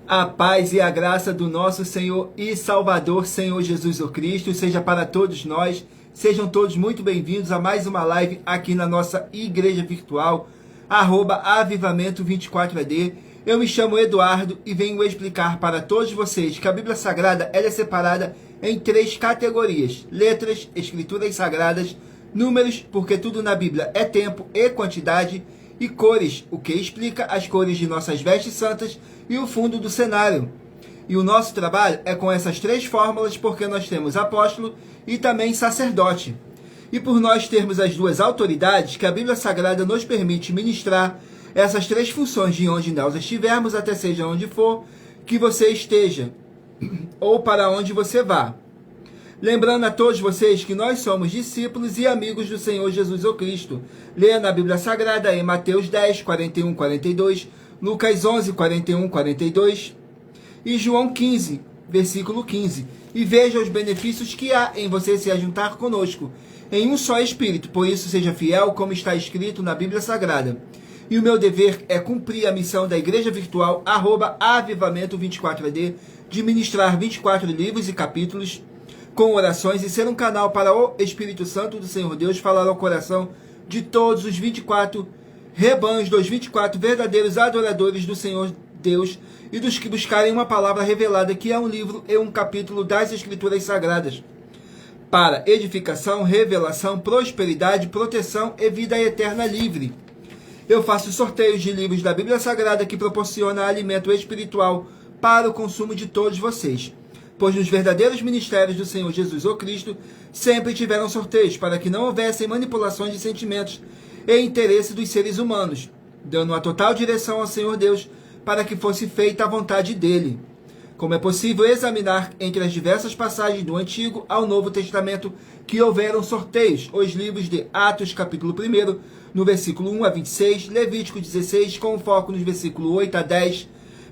A paz e a graça do nosso Senhor e Salvador, Senhor Jesus o Cristo, seja para todos nós. Sejam todos muito bem-vindos a mais uma live aqui na nossa igreja virtual, @avivamento24ad. Eu me chamo Eduardo e venho explicar para todos vocês que a Bíblia Sagrada ela é separada em 3 categorias: letras, escrituras sagradas, números, porque tudo na Bíblia é tempo e quantidade, e cores, o que explica as cores de nossas vestes santas e o fundo do cenário. E o nosso trabalho é com essas 3 fórmulas, porque nós temos apóstolo e também sacerdote. E por nós termos as 2 autoridades, que a Bíblia Sagrada nos permite ministrar essas 3 funções de onde nós estivermos, até seja onde for que você esteja, ou para onde você vá. Lembrando a todos vocês que nós somos discípulos e amigos do Senhor Jesus o Cristo. Leia na Bíblia Sagrada em Mateus 10, 41, 42, Lucas 11, 41, 42 e João 15, versículo 15. E veja os benefícios que há em você se ajuntar conosco, em um só Espírito. Por isso seja fiel, como está escrito na Bíblia Sagrada. E o meu dever é cumprir a missão da Igreja Virtual, @avivamento24ad, de ministrar 24 livros e capítulos, com orações, e ser um canal para o Espírito Santo do Senhor Deus falar ao coração de todos os 24 rebanhos, dos 24 verdadeiros adoradores do Senhor Deus e dos que buscarem uma palavra revelada, que é um livro e um capítulo das Escrituras Sagradas, para edificação, revelação, prosperidade, proteção e vida eterna livre. Eu faço sorteios de livros da Bíblia Sagrada que proporciona alimento espiritual para o consumo de todos vocês, pois nos verdadeiros ministérios do Senhor Jesus o Cristo sempre tiveram sorteios, para que não houvessem manipulações de sentimentos e interesse dos seres humanos, dando uma total direção ao Senhor Deus, para que fosse feita a vontade dele. Como é possível examinar entre as diversas passagens do Antigo ao Novo Testamento que houveram sorteios, os livros de Atos, capítulo 1, no versículo 1 a 26, Levítico 16, com foco nos versículos 8 a 10,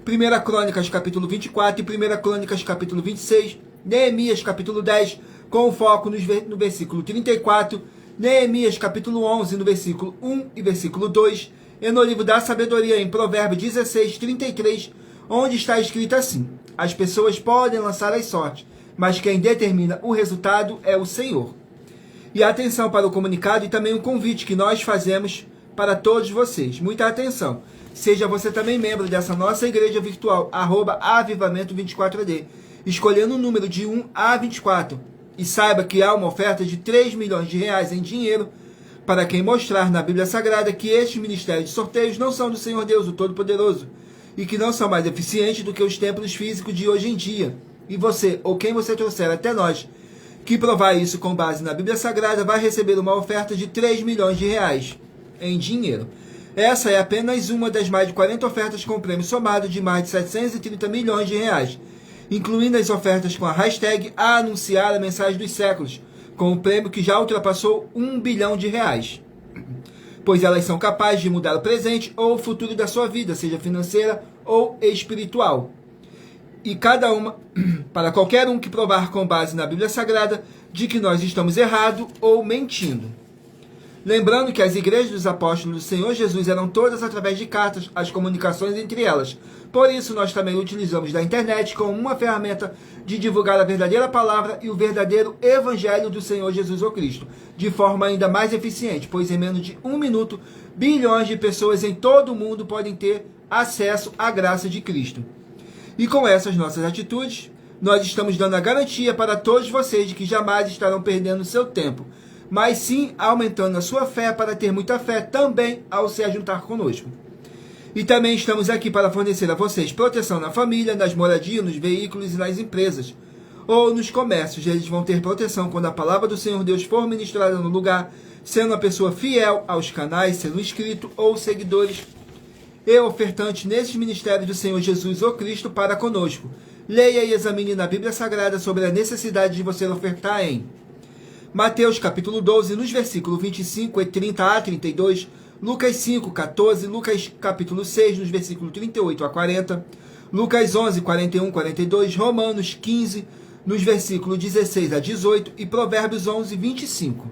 1 Crônicas, capítulo 24 e 1 Crônicas, capítulo 26, Neemias, capítulo 10, com foco no versículo 34, Neemias, capítulo 11, no versículo 1 e versículo 2, e no livro da sabedoria, em Provérbios 16, 33, onde está escrito assim: as pessoas podem lançar as sortes, mas quem determina o resultado é o Senhor. E atenção para o comunicado e também o convite que nós fazemos para todos vocês. Muita atenção. Seja você também membro dessa nossa igreja virtual, @avivamento24ad, escolhendo o número de 1 a 24. E saiba que há uma oferta de 3 milhões de reais em dinheiro para quem mostrar na Bíblia Sagrada que estes ministérios de sorteios não são do Senhor Deus, o Todo-Poderoso, e que não são mais eficientes do que os templos físicos de hoje em dia. E você, ou quem você trouxer até nós, que provar isso com base na Bíblia Sagrada, vai receber uma oferta de 3 milhões de reais em dinheiro. Essa é apenas uma das mais de 40 ofertas com prêmio somado de mais de 730 milhões de reais, incluindo as ofertas com a hashtag a anunciar a mensagem dos séculos, com um prêmio que já ultrapassou 1 bilhão de reais. Pois elas são capazes de mudar o presente ou o futuro da sua vida, seja financeira ou espiritual. E cada uma, para qualquer um que provar com base na Bíblia Sagrada, de que nós estamos errado ou mentindo. Lembrando que as igrejas dos apóstolos do Senhor Jesus eram todas através de cartas, as comunicações entre elas. Por isso, nós também utilizamos da internet como uma ferramenta de divulgar a verdadeira palavra e o verdadeiro evangelho do Senhor Jesus o Cristo, de forma ainda mais eficiente, pois em menos de 1 minuto, bilhões de pessoas em todo o mundo podem ter acesso à graça de Cristo. E com essas nossas atitudes, nós estamos dando a garantia para todos vocês de que jamais estarão perdendo seu tempo, mas sim aumentando a sua fé para ter muita fé também ao se ajuntar conosco. E também estamos aqui para fornecer a vocês proteção na família, nas moradias, nos veículos e nas empresas, ou nos comércios. Eles vão ter proteção quando a palavra do Senhor Deus for ministrada no lugar, sendo uma pessoa fiel aos canais, sendo inscrito ou seguidores e ofertantes nesses ministérios do Senhor Jesus o Cristo para conosco. Leia e examine na Bíblia Sagrada sobre a necessidade de você ofertar em Mateus capítulo 12, nos versículos 25 e 30 a 32, Lucas 5, 14, Lucas capítulo 6, nos versículos 38 a 40, Lucas 11, 41, 42, Romanos 15, nos versículos 16 a 18 e Provérbios 11, 25.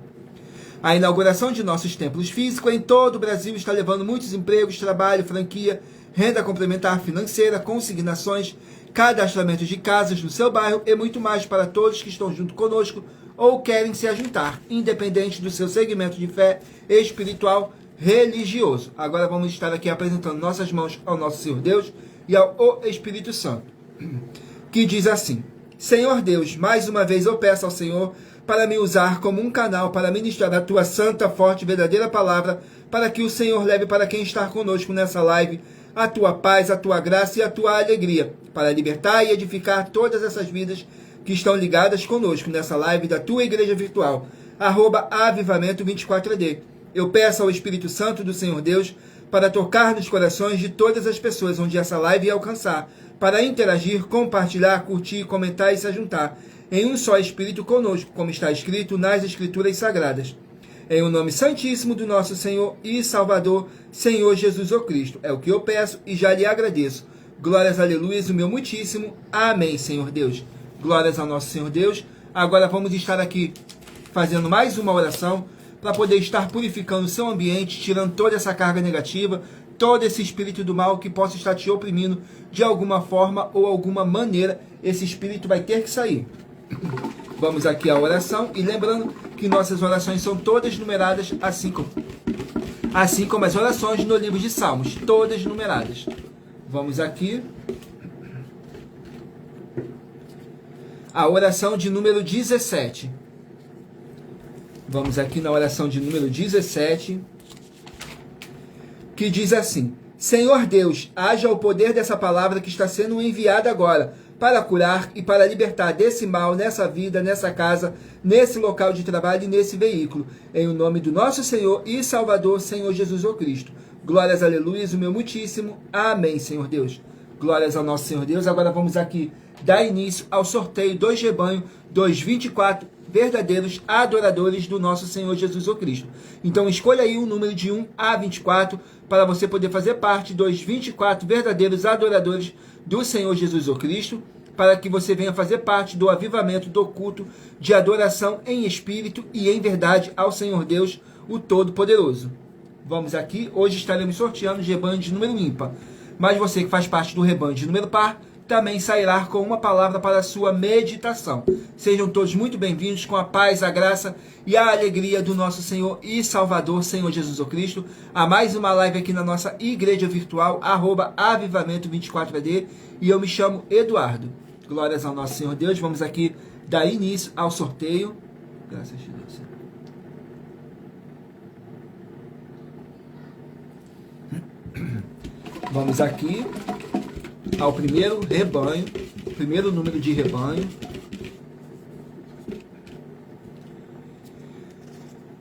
A inauguração de nossos templos físicos em todo o Brasil está levando muitos empregos, trabalho, franquia, renda complementar financeira, consignações, cadastramento de casas no seu bairro e muito mais para todos que estão junto conosco ou querem se ajuntar, independente do seu segmento de fé espiritual, religioso. Agora vamos estar aqui apresentando nossas mãos ao nosso Senhor Deus e ao Espírito Santo, que diz assim: Senhor Deus, mais uma vez eu peço ao Senhor para me usar como um canal para ministrar a tua santa, forte e verdadeira palavra, para que o Senhor leve para quem está conosco nessa live a tua paz, a tua graça e a tua alegria, para libertar e edificar todas essas vidas que estão ligadas conosco nessa live da tua igreja virtual, @avivamento24AD. Eu peço ao Espírito Santo do Senhor Deus para tocar nos corações de todas as pessoas onde essa live ia alcançar, para interagir, compartilhar, curtir, comentar e se juntar em um só Espírito conosco, como está escrito nas Escrituras Sagradas. Em o nome santíssimo do nosso Senhor e Salvador, Senhor Jesus o Cristo. É o que eu peço e já lhe agradeço. Glórias, aleluias, o meu muitíssimo. Amém, Senhor Deus. Glórias ao nosso Senhor Deus. Agora vamos estar aqui fazendo mais uma oração para poder estar purificando o seu ambiente, tirando toda essa carga negativa, todo esse espírito do mal que possa estar te oprimindo de alguma forma ou alguma maneira. Esse espírito vai ter que sair. Vamos aqui à oração e lembrando que nossas orações são todas numeradas, assim como as orações no livro de Salmos, todas numeradas. Vamos aqui. A oração de número 17. Vamos aqui na oração de número 17, que diz assim: Senhor Deus, haja o poder dessa palavra que está sendo enviada agora, para curar e para libertar desse mal, nessa vida, nessa casa, nesse local de trabalho e nesse veículo. Em o nome do nosso Senhor e Salvador, Senhor Jesus o Cristo. Glórias, aleluias, o meu muitíssimo. Amém, Senhor Deus. Glórias ao nosso Senhor Deus. Agora vamos aqui dar início ao sorteio dos rebanhos dos 24 verdadeiros adoradores do nosso Senhor Jesus o Cristo. Então escolha aí um número de 1 a 24 para você poder fazer parte dos 24 verdadeiros adoradores do Senhor Jesus o Cristo, para que você venha fazer parte do avivamento do culto de adoração em espírito e em verdade ao Senhor Deus, o Todo-Poderoso. Vamos aqui, hoje estaremos sorteando os rebanhos de número ímpar, mas você que faz parte do rebanho de número par, também sairá com uma palavra para a sua meditação. Sejam todos muito bem-vindos com a paz, a graça e a alegria do nosso Senhor e Salvador, Senhor Jesus o Cristo, a mais uma live aqui na nossa igreja virtual, @avivamento24AD, e eu me chamo Eduardo. Glórias ao nosso Senhor Deus. Vamos aqui dar início ao sorteio. Graças a Deus. Vamos aqui ao primeiro rebanho, primeiro número de rebanho.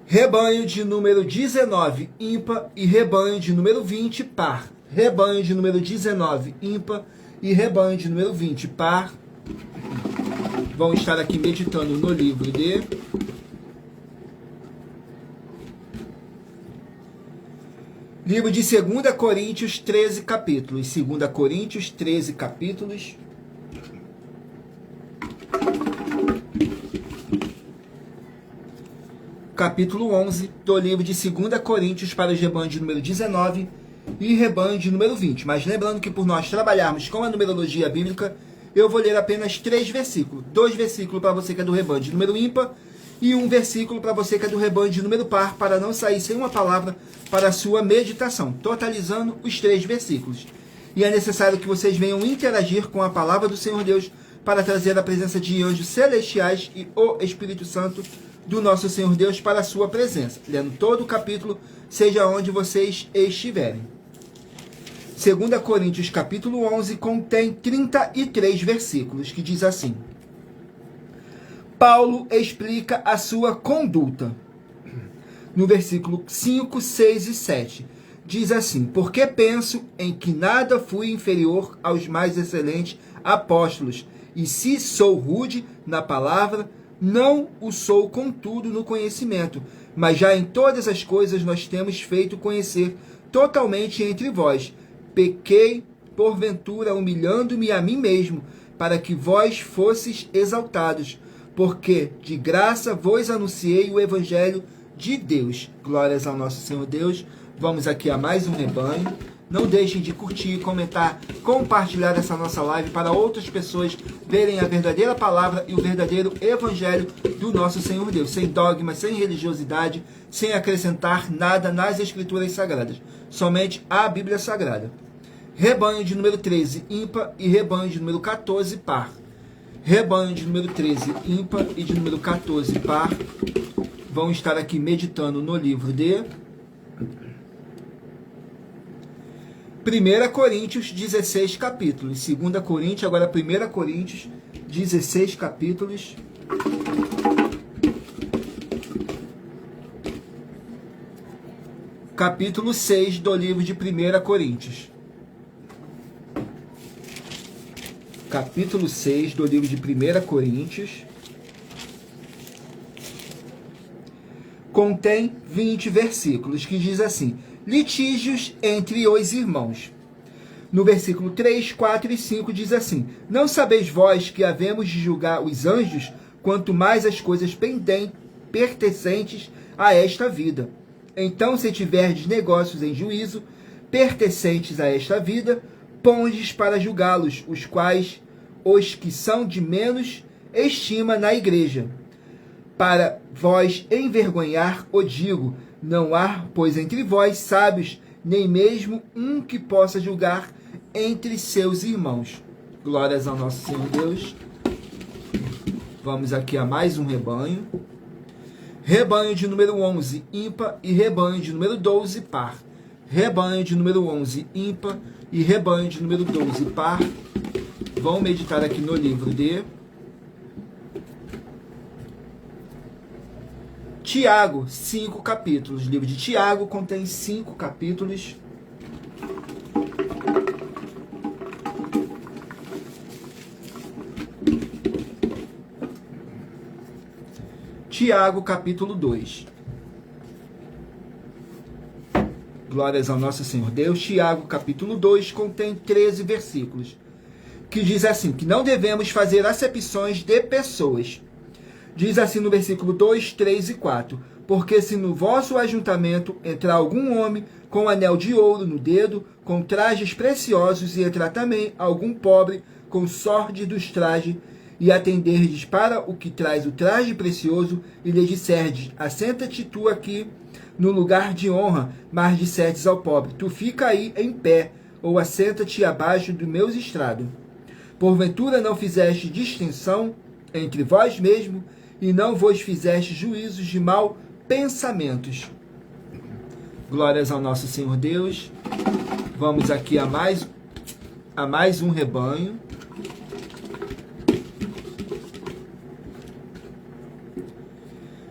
Rebanho de número 19, ímpar, e rebanho de número 20, par. Rebanho de número 19, ímpar, e rebanho de número 20, par. Vão estar aqui meditando no livro de livro de 2 Coríntios, 13 capítulos. 2 Coríntios, 13 capítulos. Capítulo 11 do livro de 2 Coríntios para os rebanhos de número 19 e rebanho de número 20. Mas lembrando que por nós trabalharmos com a numerologia bíblica, eu vou ler apenas 3 versículos. 2 versículos para você que é do rebanho de número ímpar e um versículo para você que é do rebanho de número par, para não sair sem uma palavra para a sua meditação, totalizando os 3 versículos. E é necessário que vocês venham interagir com a palavra do Senhor Deus para trazer a presença de anjos celestiais e o Espírito Santo do nosso Senhor Deus para a sua presença, lendo todo o capítulo, seja onde vocês estiverem. 2 Coríntios capítulo 11 contém 33 versículos, que diz assim: Paulo explica a sua conduta. No versículo 5, 6 e 7, diz assim: porque penso em que nada fui inferior aos mais excelentes apóstolos, e se sou rude na palavra, não o sou contudo no conhecimento, mas já em todas as coisas nós temos feito conhecer totalmente entre vós. Pequei, porventura, humilhando-me a mim mesmo, para que vós fosseis exaltados, porque de graça vos anunciei o evangelho de Deus. Glórias ao nosso Senhor Deus. Vamos aqui a mais um rebanho. Não deixem de curtir, comentar, compartilhar essa nossa live para outras pessoas verem a verdadeira palavra e o verdadeiro evangelho do nosso Senhor Deus, sem dogmas, sem religiosidade, sem acrescentar nada nas Escrituras Sagradas, somente a Bíblia Sagrada. Rebanho de número 13, ímpar, e rebanho de número 14, par. Rebanho de número 13, ímpar, e de número 14, par. Vão estar aqui meditando no livro de 1 Coríntios, 16 capítulos. 2 Coríntios, agora 1 Coríntios, 16 capítulos. Capítulo 6 do livro de 1 Coríntios. Capítulo 6 do livro de 1 Coríntios. Contém 20 versículos, que diz assim: litígios entre os irmãos. No versículo 3, 4 e 5 diz assim: não sabeis vós que havemos de julgar os anjos, quanto mais as coisas pertencentes a esta vida. Então, se tiverdes negócios em juízo, pertencentes a esta vida, pondes para julgá-los, os quais os que são de menos estima na igreja. Para vós envergonhar, o digo, não há, pois, entre vós sábios, nem mesmo um que possa julgar entre seus irmãos. Glórias ao nosso Senhor Deus. Vamos aqui a mais um rebanho. Rebanho de número 11, ímpar, e rebanho de número 12, par. Rebanho de número 11, ímpar, e rebanho de número 12, par. Vão meditar aqui no livro de Tiago, 5 capítulos. O livro de Tiago contém 5 capítulos. Tiago, capítulo 2. Glórias ao nosso Senhor Deus. Tiago, capítulo 2, contém 13 versículos, que diz assim, que não devemos fazer acepções de pessoas. Diz assim no versículo 2, 3 e 4. Porque se no vosso ajuntamento entrar algum homem com anel de ouro no dedo, com trajes preciosos, e entrar também algum pobre com sórdidos trajes, e atenderdes para o que traz o traje precioso, e lhe disserdes, assenta-te tu aqui no lugar de honra, mas disserdes ao pobre, tu fica aí em pé, ou assenta-te abaixo dos meus estrados. Porventura não fizeste distinção entre vós mesmos, e não vos fizeste juízos de mau pensamentos. Glórias ao nosso Senhor Deus. Vamos aqui a mais um rebanho.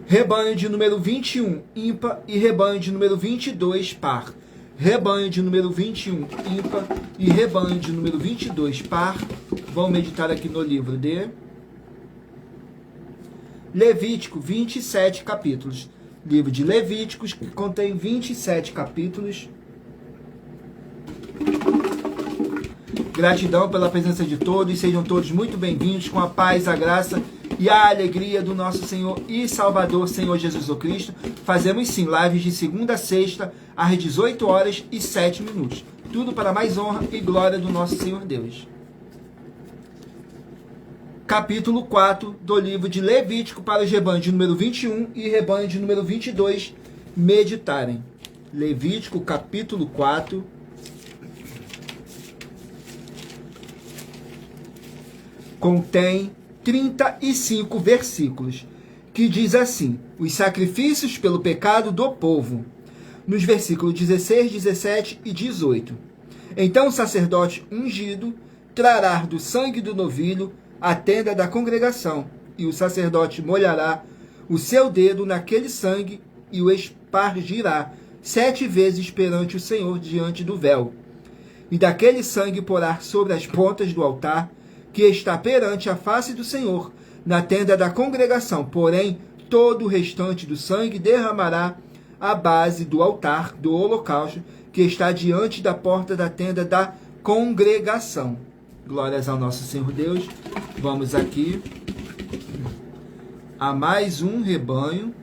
Rebanho de número 21, ímpar, e rebanho de número 22, par. Rebanho de número 21, ímpar, e rebanho de número 22, par. Vão meditar aqui no livro de Levítico, 27 capítulos. Livro de Levíticos, que contém 27 capítulos. Gratidão pela presença de todos. Sejam todos muito bem-vindos, com a paz, a graça e a alegria do nosso Senhor e Salvador, Senhor Jesus Cristo. Fazemos sim lives de segunda a sexta, às 18 horas e 7 minutos. Tudo para mais honra e glória do nosso Senhor Deus. Capítulo 4 do livro de Levítico, para os rebanhos de número 21 e rebanho de número 22 meditarem. Levítico, capítulo 4. Contém 35 versículos, que diz assim: os sacrifícios pelo pecado do povo. Nos versículos 16, 17 e 18. Então o sacerdote ungido trará do sangue do novilho a tenda da congregação, e o sacerdote molhará o seu dedo naquele sangue e o espargirá 7 vezes perante o Senhor diante do véu. E daquele sangue porá sobre as pontas do altar, que está perante a face do Senhor, na tenda da congregação. Porém, todo o restante do sangue derramará à base do altar do holocausto, que está diante da porta da tenda da congregação. Glórias ao nosso Senhor Deus. Vamos aqui a mais um rebanho.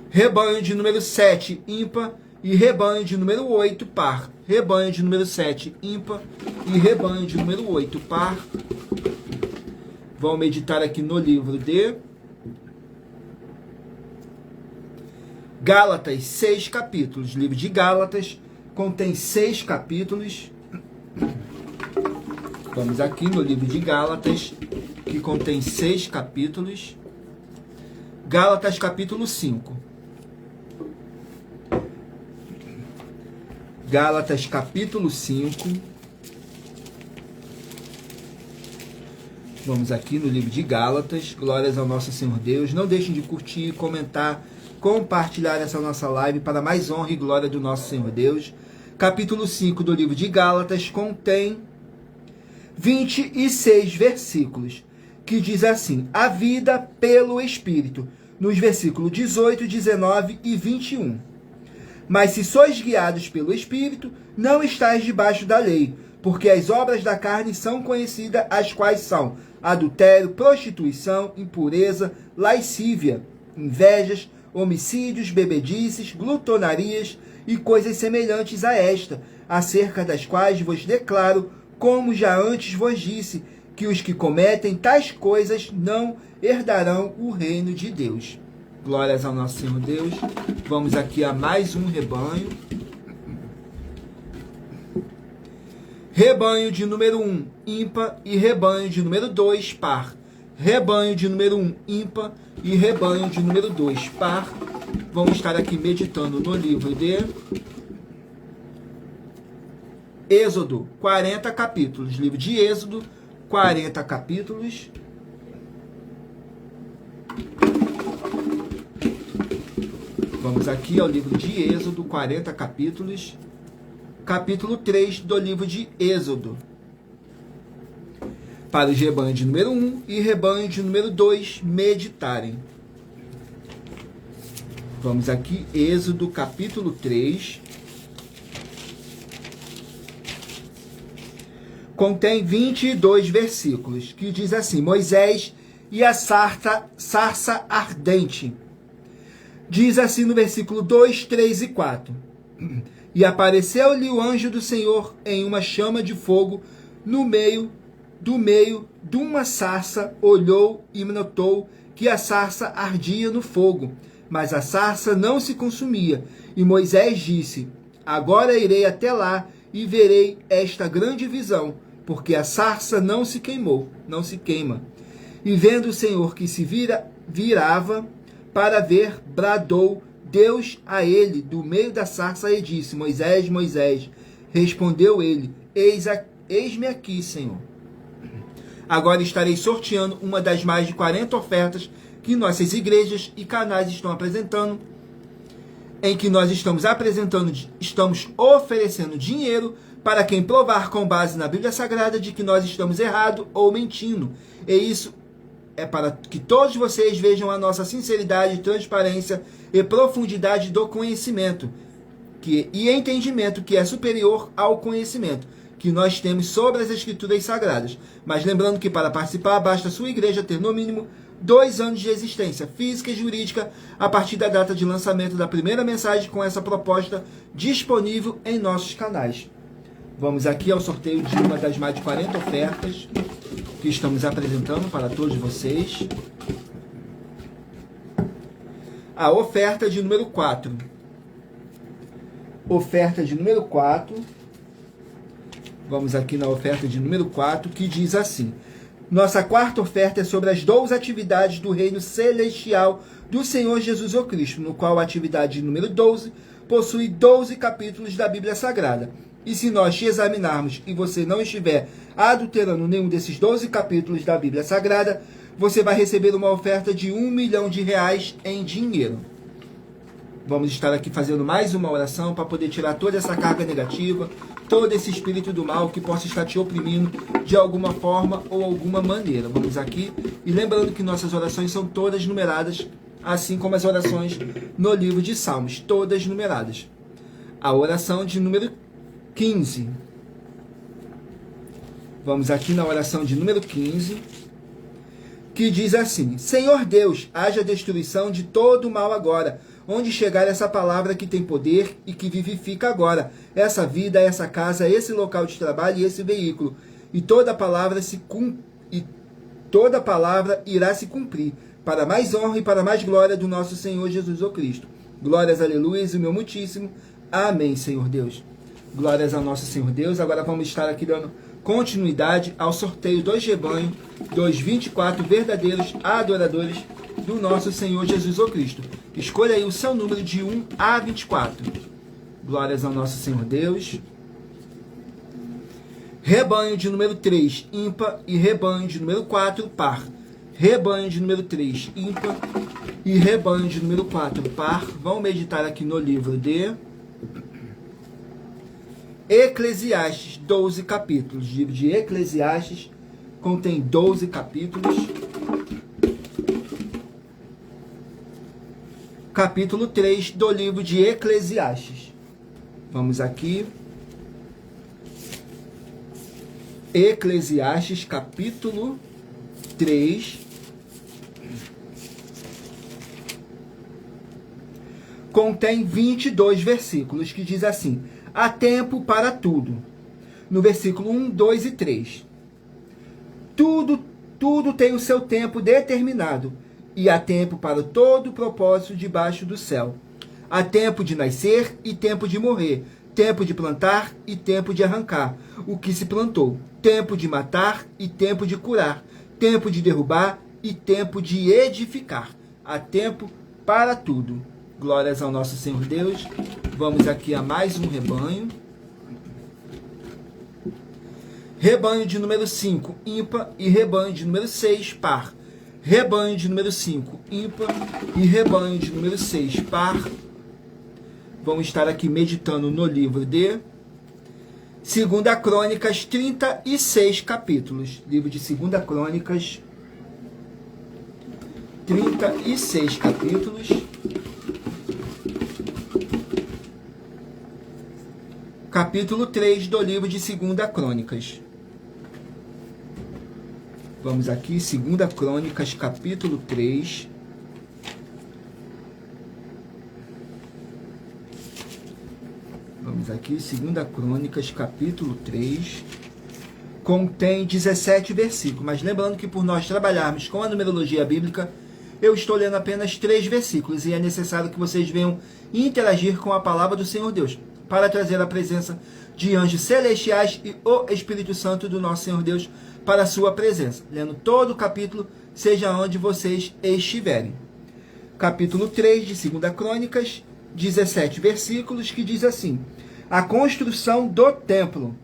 Rebanho de número 7, ímpar. E rebanho de número 8, par. Rebanho de número 7, ímpar. E rebanho de número 8, par. Vamos meditar aqui no livro de Gálatas, 6 capítulos. O livro de Gálatas contém 6 capítulos. Vamos aqui no livro de Gálatas, que contém 6 capítulos. Gálatas, capítulo 5. Gálatas, capítulo 5. Vamos aqui no livro de Gálatas. Glórias ao nosso Senhor Deus. Não deixem de curtir, comentar, compartilhar essa nossa live para mais honra e glória do nosso Senhor Deus. Capítulo 5 do livro de Gálatas contém 26 versículos, que diz assim: a vida pelo Espírito, nos versículos 18, 19 e 21. Mas se sois guiados pelo Espírito, não estáis debaixo da lei, porque as obras da carne são conhecidas, as quais são adultério, prostituição, impureza, lascívia, invejas, homicídios, bebedices, glutonarias e coisas semelhantes a esta, acerca das quais vos declaro, como já antes vos disse, que os que cometem tais coisas não herdarão o reino de Deus. Glórias ao nosso Senhor Deus. Vamos aqui a mais um rebanho. Rebanho de número 1, ímpar, e rebanho de número 2, par. Rebanho de número 1, ímpar, e rebanho de número 2, par. Vamos estar aqui meditando no livro de Êxodo, 40 capítulos. Livro de Êxodo, 40 capítulos. Vamos aqui ao livro de Êxodo, 40 capítulos. Capítulo 3 do livro de Êxodo. Para os rebanhos de número 1 e rebanho de número 2 meditarem. Vamos aqui, Êxodo, capítulo 3. Contém 22 versículos, que diz assim: Moisés e a sarça ardente. Diz assim no versículo 2, 3 e 4. E apareceu-lhe o anjo do Senhor em uma chama de fogo no meio de uma sarça, olhou e notou que a sarça ardia no fogo, mas a sarça não se consumia. E Moisés disse: agora irei até lá e verei esta grande visão, porque a sarça não se queima. E vendo o Senhor que se virava para ver, bradou Deus a ele do meio da sarça e disse: Moisés, Moisés. Respondeu ele: Eis-me aqui, Senhor. Agora estarei sorteando uma das mais de 40 ofertas que nossas igrejas e canais estão apresentando, em que nós estamos oferecendo dinheiro para quem provar com base na Bíblia Sagrada de que nós estamos errados ou mentindo. E isso é para que todos vocês vejam a nossa sinceridade, transparência e profundidade do conhecimento e entendimento que é superior ao conhecimento que nós temos sobre as Escrituras Sagradas. Mas lembrando que para participar basta a sua igreja ter no mínimo 2 anos de existência física e jurídica a partir da data de lançamento da primeira mensagem com essa proposta disponível em nossos canais. Vamos aqui ao sorteio de uma das mais de 40 ofertas que estamos apresentando para todos vocês. A oferta de número 4. Oferta de número 4. Vamos aqui na oferta de número 4, que diz assim: nossa quarta oferta é sobre as 12 atividades do reino celestial do Senhor Jesus o Cristo, no qual a atividade número 12 possui 12 capítulos da Bíblia Sagrada. E se nós te examinarmos e você não estiver adulterando nenhum desses 12 capítulos da Bíblia Sagrada, você vai receber uma oferta de R$1 milhão em dinheiro. Vamos estar aqui fazendo mais uma oração para poder tirar toda essa carga negativa, todo esse espírito do mal que possa estar te oprimindo de alguma forma ou alguma maneira. Vamos aqui, e lembrando que nossas orações são todas numeradas, assim como as orações no livro de Salmos, todas numeradas. A oração de número 15. Vamos aqui na oração de número 15, que diz assim: Senhor Deus, haja destruição de todo o mal agora, onde chegar essa palavra que tem poder e que vivifica agora essa vida, essa casa, esse local de trabalho e esse veículo. E toda palavra irá se cumprir, para mais honra e para mais glória do nosso Senhor Jesus o Cristo. Glórias, aleluia, e o meu muitíssimo. Amém, Senhor Deus. Glórias ao nosso Senhor Deus. Agora vamos estar aqui dando continuidade ao sorteio dos rebanhos dos 24 verdadeiros adoradores do nosso Senhor Jesus o Cristo. Escolha aí o seu número de 1 a 24. Glórias ao nosso Senhor Deus. Rebanho de número 3, ímpar, e rebanho de número 4, par. Rebanho de número 3, ímpar, e rebanho de número 4, par. Vamos meditar aqui no livro de Eclesiastes, 12 capítulos. O livro de Eclesiastes contém 12 capítulos. Capítulo 3 do livro de Eclesiastes. Vamos aqui. Eclesiastes, capítulo 3. Contém 22 versículos que diz assim: há tempo para tudo. No versículo 1, 2 e 3. Tudo tem o seu tempo determinado, e há tempo para todo propósito debaixo do céu. Há tempo de nascer e tempo de morrer, tempo de plantar e tempo de arrancar o que se plantou, tempo de matar e tempo de curar, tempo de derrubar e tempo de edificar. Há tempo para tudo. Glórias ao nosso Senhor Deus. Vamos aqui a mais um rebanho. Rebanho de número 5, ímpar, e rebanho de número 6, par. Rebanho de número 5, ímpar, e rebanho de número 6, par. Vamos estar aqui meditando no livro de 2 Crônicas, 36 capítulos. Livro de 2 Crônicas, 36 capítulos. Capítulo 3 do livro de 2 Crônicas. Vamos aqui, 2 Crônicas, capítulo 3. Vamos aqui, 2 Crônicas, capítulo 3. Contém 17 versículos. Mas lembrando que por nós trabalharmos com a numerologia bíblica, eu estou lendo apenas 3 versículos. E é necessário que vocês venham interagir com a palavra do Senhor Deus, para trazer a presença de anjos celestiais e o Espírito Santo do nosso Senhor Deus para a sua presença. Lendo todo o capítulo, seja onde vocês estiverem. Capítulo 3 de 2 Crônicas, 17 versículos, que diz assim: a construção do templo.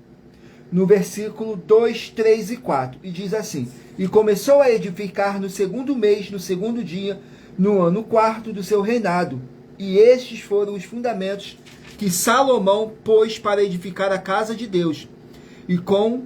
No versículo 2, 3 e 4. E diz assim: e começou a edificar no segundo mês, no segundo dia, no ano quarto do seu reinado. E estes foram os fundamentos que Salomão pôs para edificar a casa de Deus, e com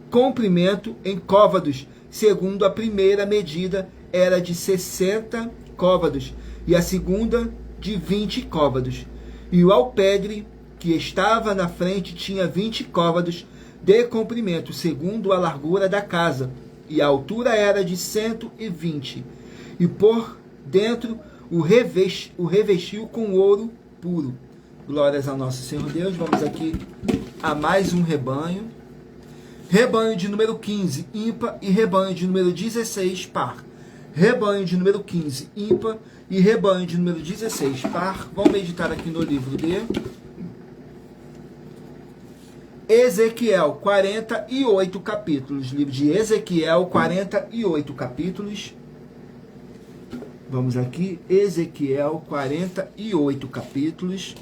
comprimento em côvados, segundo a primeira medida era de 60 côvados, e a segunda de 20 côvados. E o alpedre que estava na frente tinha 20 côvados de comprimento, segundo a largura da casa, e a altura era de 120. E por dentro o revestiu com ouro puro. Glórias ao nosso Senhor Deus. Vamos aqui a mais um rebanho. Rebanho de número 15, ímpar, e rebanho de número 16, par. Rebanho de número 15, ímpar, e rebanho de número 16, par. Vamos meditar aqui no livro de Ezequiel, 48 capítulos. Livro de Ezequiel, 48 capítulos. Vamos aqui, Ezequiel, 48 capítulos.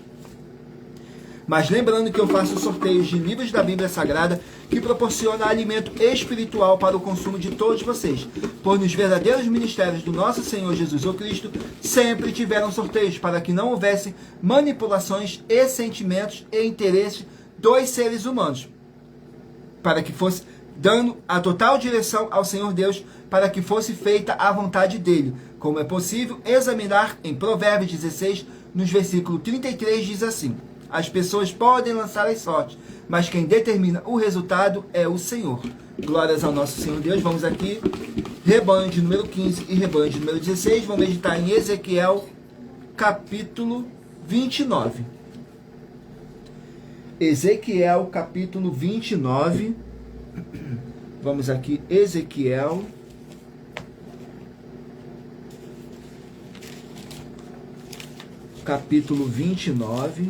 Mas lembrando que eu faço sorteios de livros da Bíblia Sagrada que proporciona alimento espiritual para o consumo de todos vocês. Pois nos verdadeiros ministérios do nosso Senhor Jesus o Cristo sempre tiveram sorteios para que não houvesse manipulações e sentimentos e interesses dos seres humanos. Para que fosse dando a total direção ao Senhor Deus, para que fosse feita a vontade dele. Como é possível examinar em Provérbios 16, nos versículos 33, diz assim: as pessoas podem lançar as sortes, mas quem determina o resultado é o Senhor. Glórias ao nosso Senhor Deus. Vamos aqui, rebanho de número 15 e rebanho de número 16. Vamos meditar em Ezequiel, capítulo 29. Ezequiel, capítulo 29. Vamos aqui, Ezequiel. Capítulo 29.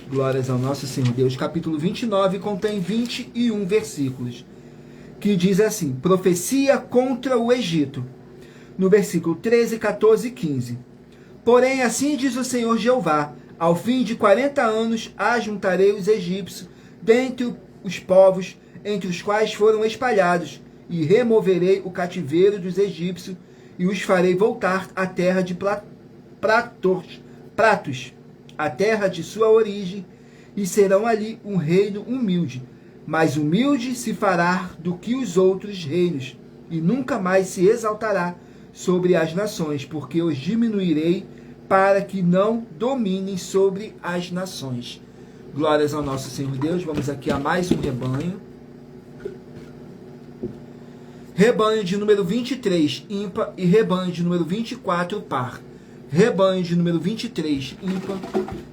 Glórias ao nosso Senhor Deus. Capítulo 29 contém 21 versículos. Que diz assim: profecia contra o Egito. No versículo 13, 14 e 15. Porém, assim diz o Senhor Jeová: ao fim de 40 anos, ajuntarei os egípcios dentre os povos entre os quais foram espalhados, e removerei o cativeiro dos egípcios, e os farei voltar à terra de pratos, a terra de sua origem, e serão ali um reino humilde, mais humilde se fará do que os outros reinos, e nunca mais se exaltará sobre as nações, porque os diminuirei para que não dominem sobre as nações. Glórias ao nosso Senhor Deus. Vamos aqui a mais um rebanho. Rebanho de número 23, ímpar, e rebanho de número 24, par. Rebanho de número 23, ímpar,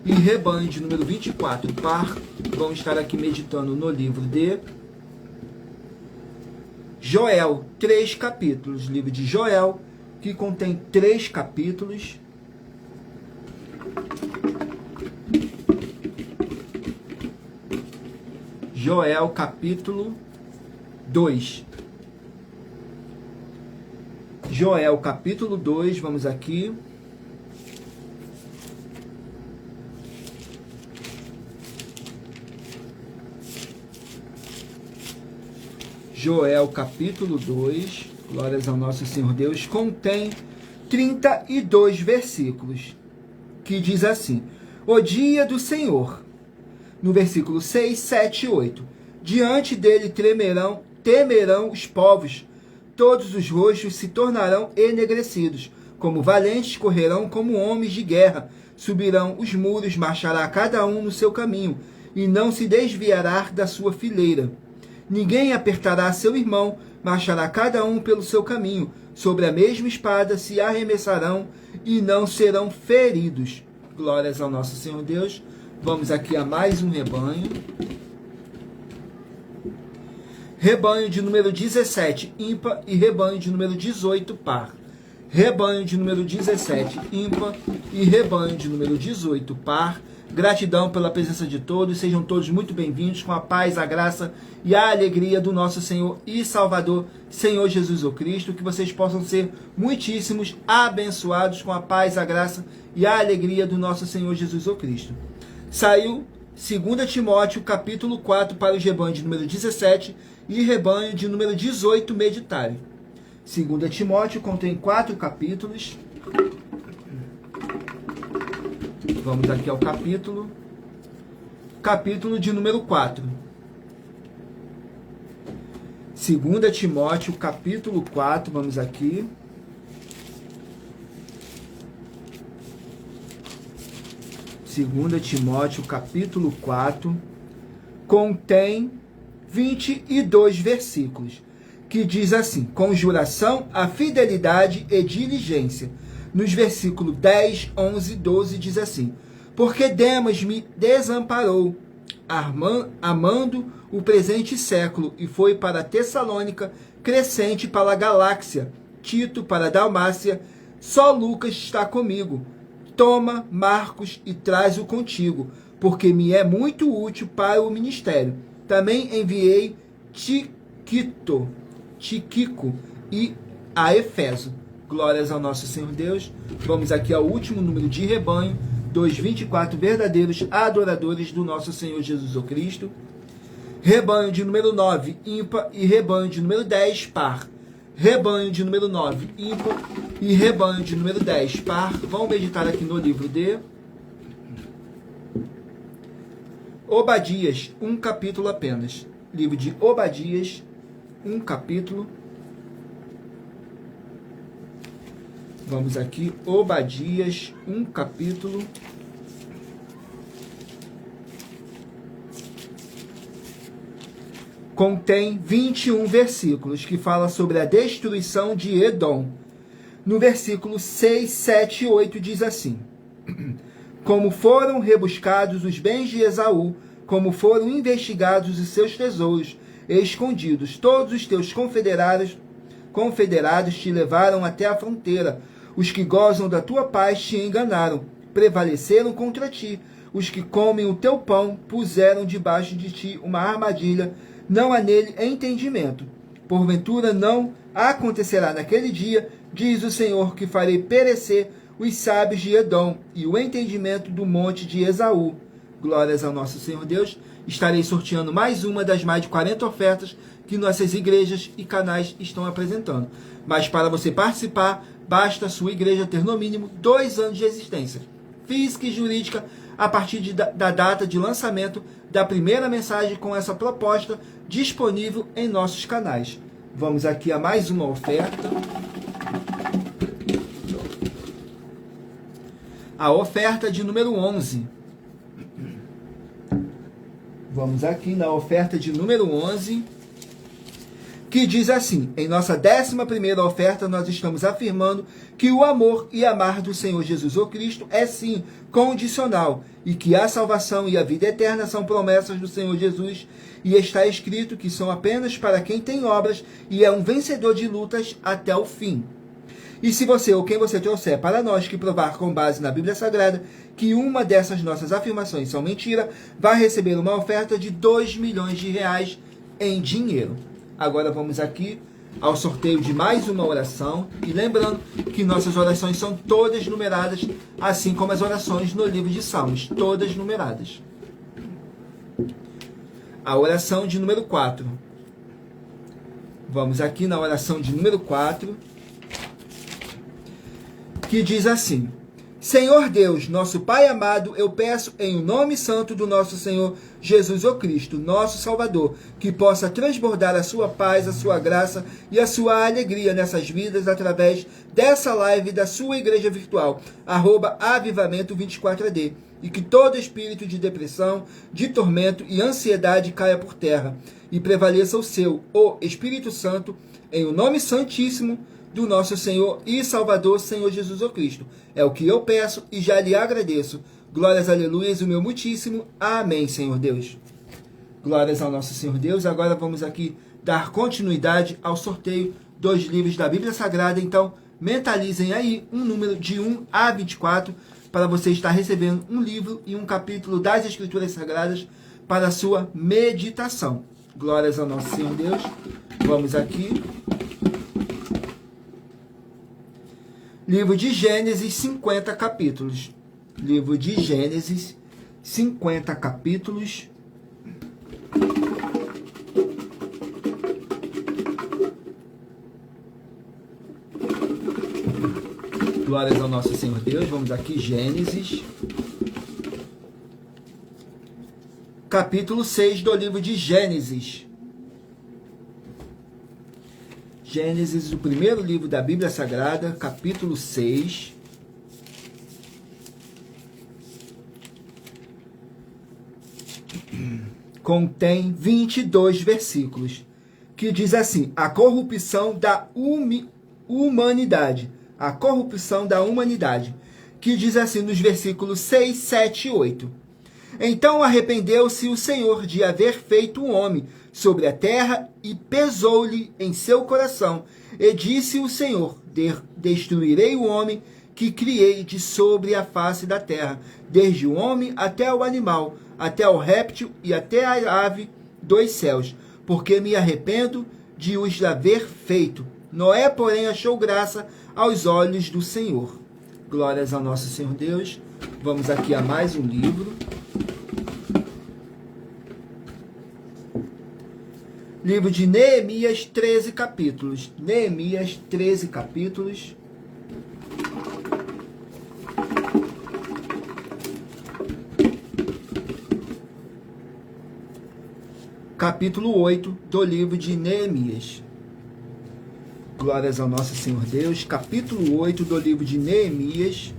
e rebanho de número 24, par. Vamos estar aqui meditando no livro de Joel, 3 capítulos. Livro de Joel, que contém 3 capítulos. Joel, capítulo 2. Joel, capítulo 2, vamos aqui. Joel, capítulo 2, glórias ao nosso Senhor Deus, contém 32 versículos, que diz assim: o dia do Senhor. No versículo 6, 7 e 8. Diante dele temerão os povos, todos os rostos se tornarão enegrecidos, como valentes correrão como homens de guerra, subirão os muros, marchará cada um no seu caminho, e não se desviará da sua fileira. Ninguém apertará seu irmão, marchará cada um pelo seu caminho, sobre a mesma espada se arremessarão e não serão feridos. Glórias ao nosso Senhor Deus. Vamos aqui a mais um rebanho. Rebanho de número 17, ímpar, e rebanho de número 18, par. Rebanho de número 17, ímpar, e rebanho de número 18, par. Gratidão pela presença de todos. Sejam todos muito bem-vindos, com a paz, a graça e a alegria do nosso Senhor e Salvador, Senhor Jesus o Cristo. Que vocês possam ser muitíssimos abençoados com a paz, a graça e a alegria do nosso Senhor Jesus o Cristo. Saiu 2 Timóteo, capítulo 4, para os rebanhos de número 17 e rebanho de número 18 meditarem. 2 Timóteo contém 4 capítulos. Vamos aqui ao capítulo de número 4. 2 Timóteo, capítulo 4, vamos aqui. Segunda Timóteo, capítulo 4, contém 22 versículos, que diz assim: conjuração, a fidelidade e diligência. Nos versículos 10, 11 e 12 diz assim: porque Demas me desamparou, amando o presente século, e foi para Tessalônica, Crescente para a Galáxia, Tito para a Dalmácia, só Lucas está comigo. Toma Marcos e traz-o contigo, porque me é muito útil para o ministério. Também enviei Tíquico e a Efeso. Glórias ao nosso Senhor Deus. Vamos aqui ao último número de rebanho, dos 24 verdadeiros adoradores do nosso Senhor Jesus o Cristo. Rebanho de número 9, ímpar, e rebanho de número 10, par. Rebanho de número 9, ímpar, e rebanho de número 10, par. Vamos meditar aqui no livro de Obadias, um capítulo apenas. Livro de Obadias, um capítulo. Vamos aqui, Obadias, um capítulo. Contém 21 versículos, que fala sobre a destruição de Edom. no versículo 6, 7 e 8 diz assim: como foram rebuscados os bens de Esaú, como foram investigados os seus tesouros escondidos, todos os teus confederados te levaram até a fronteira. Os que gozam da tua paz te enganaram, prevaleceram contra ti. Os que comem o teu pão puseram debaixo de ti uma armadilha, não há nele entendimento. Porventura não acontecerá naquele dia, diz o Senhor, que farei perecer os sábios de Edom e o entendimento do monte de Esaú. Glórias ao nosso Senhor Deus. Estarei sorteando mais uma das mais de 40 ofertas que nossas igrejas e canais estão apresentando. Mas para você participar, basta a sua igreja ter no mínimo 2 anos de existência física e jurídica a partir da data de lançamento da primeira mensagem com essa proposta disponível em nossos canais. Vamos aqui a mais uma oferta. A oferta de número 11. Vamos aqui na oferta de número 11, que diz assim: em nossa 11ª oferta, nós estamos afirmando que o amor e amar do Senhor Jesus o Cristo é sim condicional, e que a salvação e a vida eterna são promessas do Senhor Jesus, e está escrito que são apenas para quem tem obras e é um vencedor de lutas até o fim. E se você ou quem você trouxer para nós que provar com base na Bíblia Sagrada que uma dessas nossas afirmações são mentira, vai receber uma oferta de 2 milhões de reais em dinheiro. Agora vamos aqui ao sorteio de mais uma oração. E lembrando que nossas orações são todas numeradas, assim como as orações no livro de Salmos, todas numeradas. A oração de número 4. Vamos aqui na oração de número 4, que diz assim: Senhor Deus, nosso Pai amado, eu peço em nome santo do nosso Senhor Jesus o Cristo, nosso Salvador, que possa transbordar a sua paz, a sua graça e a sua alegria nessas vidas através dessa live da sua igreja virtual, @avivamento24AD, e que todo espírito de depressão, de tormento e ansiedade caia por terra e prevaleça o Espírito Santo, em o nome santíssimo do nosso Senhor e Salvador, Senhor Jesus o Cristo. É o que eu peço e já lhe agradeço. Glórias, aleluias, o meu muitíssimo. Amém, Senhor Deus. Glórias ao nosso Senhor Deus. Agora vamos aqui dar continuidade ao sorteio dos livros da Bíblia Sagrada. Então, mentalizem aí um número de 1 a 24 para você estar recebendo um livro e um capítulo das Escrituras Sagradas para a sua meditação. Glórias ao nosso Senhor Deus. Vamos aqui. Livro de Gênesis, 50 capítulos. Livro de Gênesis, 50 capítulos. Glórias ao nosso Senhor Deus. Vamos aqui, Gênesis. Capítulo 6 do livro de Gênesis. Gênesis, o primeiro livro da Bíblia Sagrada, capítulo 6. Contém 22 versículos, que diz assim: a corrupção da humanidade. A corrupção da humanidade. Que diz assim nos versículos 6, 7 e 8. Então arrependeu-se o Senhor de haver feito um homem sobre a terra e pesou-lhe em seu coração. E disse o Senhor: destruirei o homem que criei de sobre a face da terra, desde o homem até o animal, até o réptil e até a ave dos céus, porque me arrependo de os haver feito. Noé, porém, achou graça aos olhos do Senhor. Glórias ao nosso Senhor Deus. Vamos aqui a mais um livro. Livro de Neemias, 13 capítulos. Neemias, 13 capítulos. Capítulo 8 do livro de Neemias. Glórias ao nosso Senhor Deus. Capítulo 8 do livro de Neemias.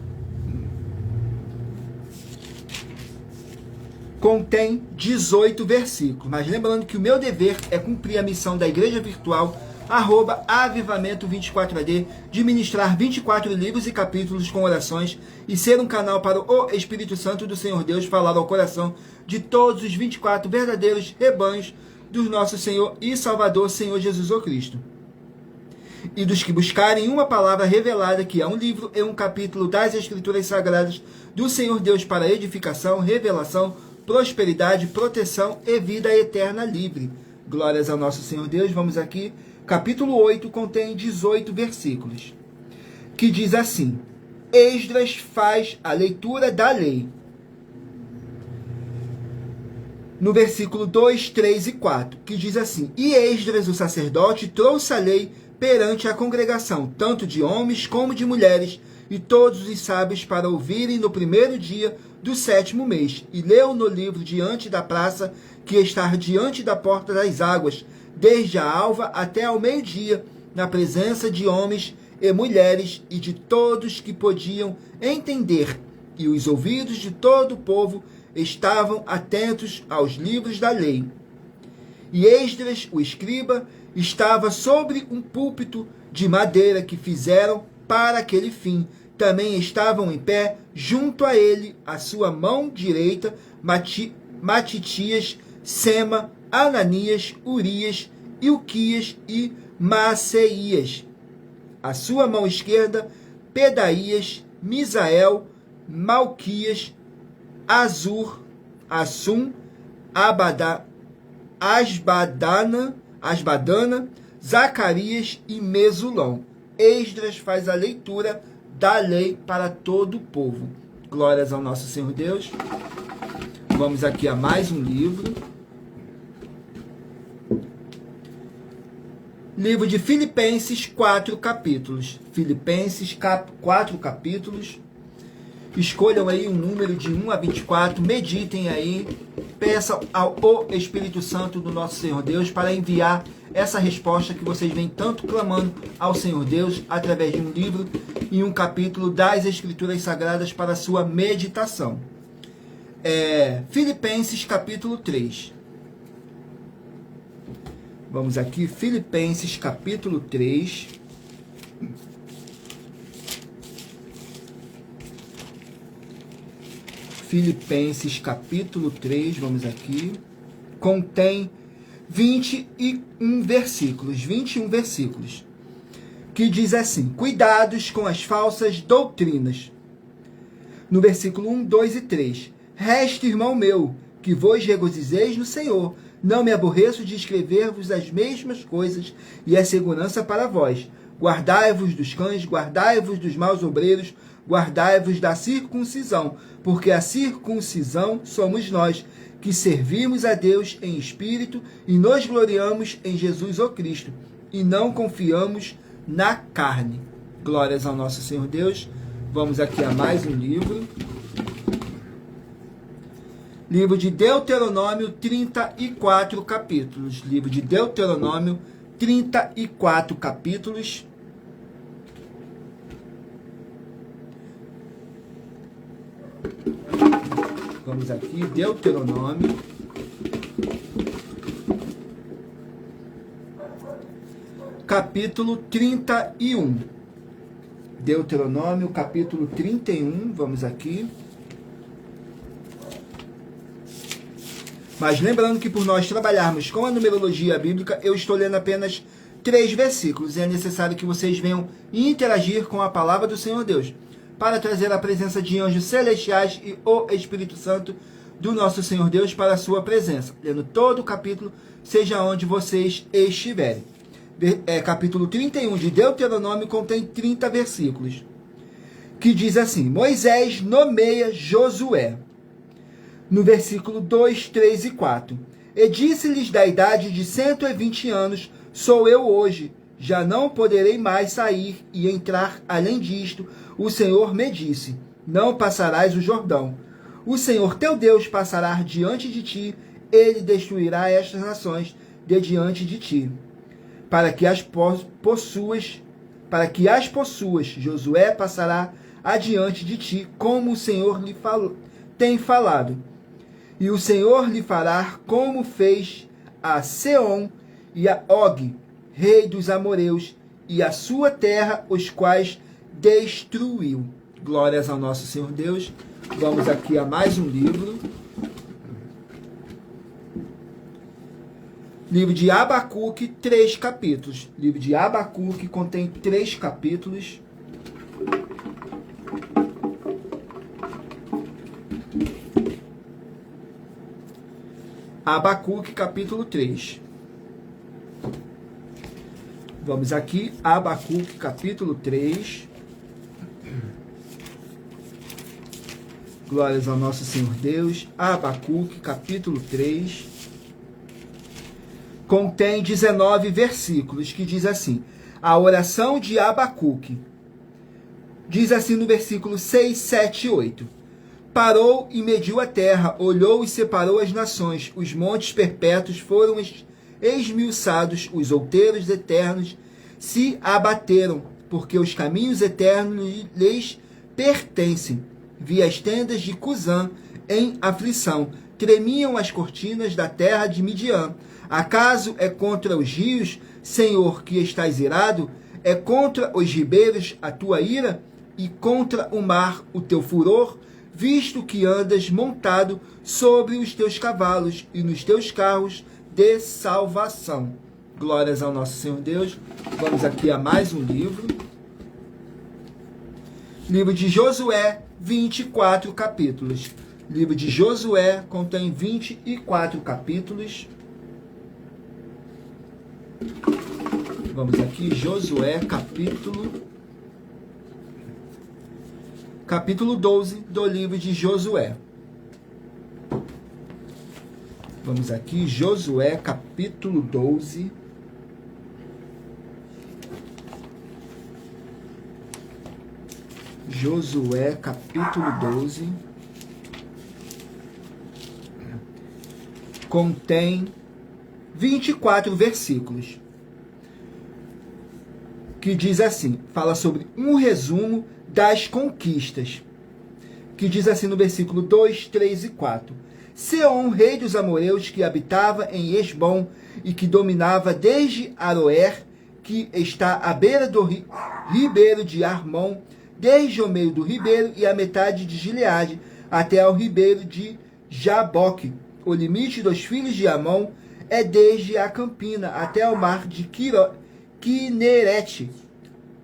Contém 18 versículos. Mas lembrando que o meu dever é cumprir a missão da igreja virtual @avivamento24ad, de ministrar 24 livros e capítulos com orações e ser um canal para o Espírito Santo do Senhor Deus falar ao coração de todos os 24 verdadeiros rebanhos do nosso Senhor e Salvador, Senhor Jesus o Cristo. E dos que buscarem uma palavra revelada, que é um livro e um capítulo das Escrituras Sagradas do Senhor Deus para edificação, revelação, prosperidade, proteção e vida eterna livre. Glórias ao nosso Senhor Deus. Vamos aqui. Capítulo 8 contém 18 versículos, que diz assim: Esdras faz a leitura da lei. No versículo 2, 3 e 4, que diz assim: E Esdras, o sacerdote, trouxe a lei perante a congregação, tanto de homens como de mulheres, e todos os sábios para ouvirem no primeiro dia do 7º mês, e leu no livro diante da praça, que está diante da porta das águas, desde a alva até ao meio-dia, na presença de homens e mulheres e de todos que podiam entender, e os ouvidos de todo o povo estavam atentos aos livros da lei. E Esdras, o escriba, estava sobre um púlpito de madeira que fizeram para aquele fim. Também estavam em pé, junto a ele, a sua mão direita, Matitias, Sema, Ananias, Urias, Ilquias e Maaseias. A sua mão esquerda, Pedaías, Misael, Malquias, Azur, Assum, Asbadana, Zacarias e Mesulão. Esdras faz a leitura da lei para todo o povo. Glórias ao nosso Senhor Deus. Vamos aqui a mais um livro. Livro de Filipenses, 4 capítulos. Filipenses, 4 capítulos. Escolham aí um número de 1 a 24, meditem aí, peçam ao Espírito Santo do nosso Senhor Deus para enviar essa resposta que vocês vêm tanto clamando ao Senhor Deus através de um livro e um capítulo das Escrituras Sagradas para a sua meditação. Filipenses capítulo 3. Vamos aqui, Filipenses capítulo 3. Filipenses capítulo 3, vamos aqui, contém 21 versículos, que diz assim: Cuidados com as falsas doutrinas. No versículo 1, 2 e 3, Resta, irmão meu, que vos regozijeis no Senhor. Não me aborreço de escrever-vos as mesmas coisas, e é segurança para vós. Guardai-vos dos cães, guardai-vos dos maus obreiros, guardai-vos da circuncisão, porque a circuncisão somos nós, que servimos a Deus em espírito e nos gloriamos em Jesus o Cristo, e não confiamos na carne. Glórias ao nosso Senhor Deus. Vamos aqui a mais um livro. Livro de Deuteronômio, 34 capítulos. Livro de Deuteronômio, 34 capítulos. Vamos aqui, Deuteronômio. Capítulo 31. Deuteronômio, capítulo 31. Vamos aqui. Mas lembrando que por nós trabalharmos com a numerologia bíblica, eu estou lendo apenas 3 versículos. E é necessário que vocês venham interagir com a palavra do Senhor Deus, para trazer a presença de anjos celestiais e o Espírito Santo do nosso Senhor Deus para a sua presença. Lendo todo o capítulo, seja onde vocês estiverem. Capítulo 31 de Deuteronômio contém 30 versículos, que diz assim: Moisés nomeia Josué. No versículo 2, 3 e 4. E disse-lhes: da idade de 120 anos sou eu hoje, já não poderei mais sair e entrar além disto. O Senhor me disse: não passarás o Jordão. O Senhor teu Deus passará diante de ti, ele destruirá estas nações de diante de ti, para que as possuas. Josué passará adiante de ti, como o Senhor lhe tem falado. E o Senhor lhe fará como fez a Seom e a Og, rei dos amorreus, e a sua terra, os quais destruiu. Glórias ao nosso Senhor Deus. Vamos aqui a mais um livro. Livro de Abacuque, 3 capítulos. Livro de Abacuque contém 3 capítulos. Abacuque, capítulo 3. Vamos aqui, Abacuque, capítulo 3. Glórias ao nosso Senhor Deus. Abacuque, capítulo 3. Contém 19 versículos, que diz assim: a oração de Abacuque. Diz assim no versículo 6, 7 e 8. Parou e mediu a terra, olhou e separou as nações, os montes perpétuos foram esmiuçados, os outeiros eternos se abateram, porque os caminhos eternos lhes pertencem. Vi as tendas de Cusã em aflição, tremiam as cortinas da terra de Midian. Acaso é contra os rios, Senhor, que estás irado? É contra os ribeiros a tua ira? E contra o mar o teu furor? Visto que andas montado sobre os teus cavalos e nos teus carros de salvação. Glórias ao nosso Senhor Deus. Vamos aqui a mais um livro. Livro de Josué, 24 capítulos. Livro de Josué contém 24 capítulos. Vamos aqui, Josué, capítulo 12 do livro de Josué. Vamos aqui, Josué, capítulo 12. Josué, capítulo 12. Contém 24 versículos. Que diz assim, fala sobre um resumo das conquistas. Que diz assim no versículo 2, 3 e 4. Seom, rei dos amorreus, que habitava em Esbom e que dominava desde Aroer, que está à beira do ribeiro de Armon, desde o meio do ribeiro e a metade de Gileade, até ao ribeiro de Jaboque. O limite dos filhos de Amon é desde a campina até o mar de Quinerete,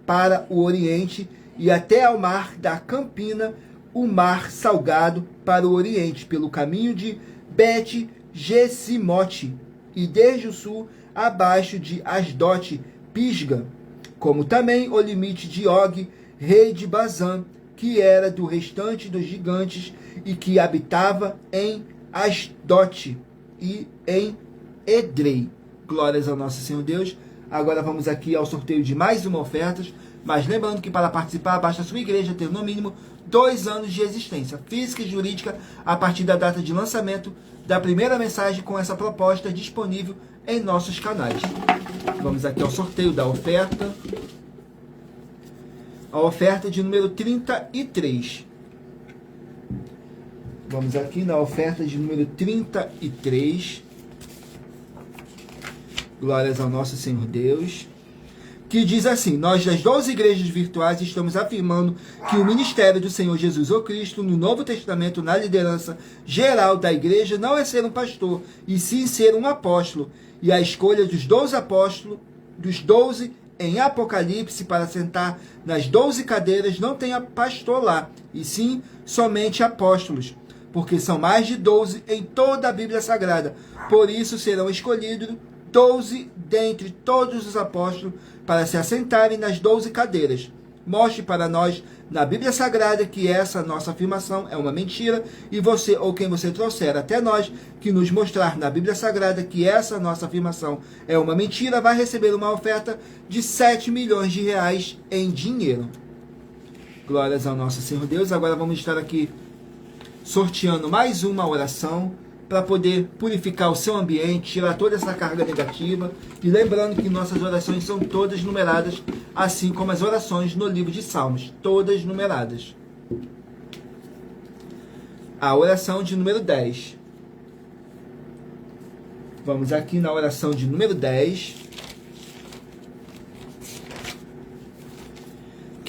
para o oriente, e até ao mar da campina, o mar salgado, para o oriente, pelo caminho de Bet-Gesimote, e desde o sul, abaixo de Asdote, Pisga, como também o limite de Og, rei de Bazã, que era do restante dos gigantes, e que habitava em Asdote e em Edrei. Glórias ao nosso Senhor Deus. Agora vamos aqui ao sorteio de mais uma oferta, mas lembrando que para participar, basta a sua igreja ter no mínimo 2 anos de existência física e jurídica a partir da data de lançamento da primeira mensagem com essa proposta disponível em nossos canais. Vamos aqui ao sorteio da oferta. A oferta de número 33. Vamos aqui na oferta de número 33. Glórias ao nosso Senhor Deus. Que diz assim: nós das 12 igrejas virtuais estamos afirmando que o ministério do Senhor Jesus ou Cristo no Novo Testamento, na liderança geral da igreja, não é ser um pastor, e sim ser um apóstolo. E a escolha dos 12 apóstolos, dos 12 em Apocalipse, para sentar nas 12 cadeiras, não tem pastor lá, e sim somente apóstolos, porque são mais de 12 em toda a Bíblia Sagrada. Por isso serão escolhidos 12 dentre todos os apóstolos para se assentarem nas 12 cadeiras. Mostre para nós na Bíblia Sagrada que essa nossa afirmação é uma mentira, e você ou quem você trouxer até nós que nos mostrar na Bíblia Sagrada que essa nossa afirmação é uma mentira, vai receber uma oferta de 7 milhões de reais em dinheiro. Glórias ao nosso Senhor Deus. Agora vamos estar aqui sorteando mais uma oração para poder purificar o seu ambiente, tirar toda essa carga negativa. E lembrando que nossas orações são todas numeradas, assim como as orações no livro de Salmos, todas numeradas. A oração de número 10. Vamos aqui na oração de número 10.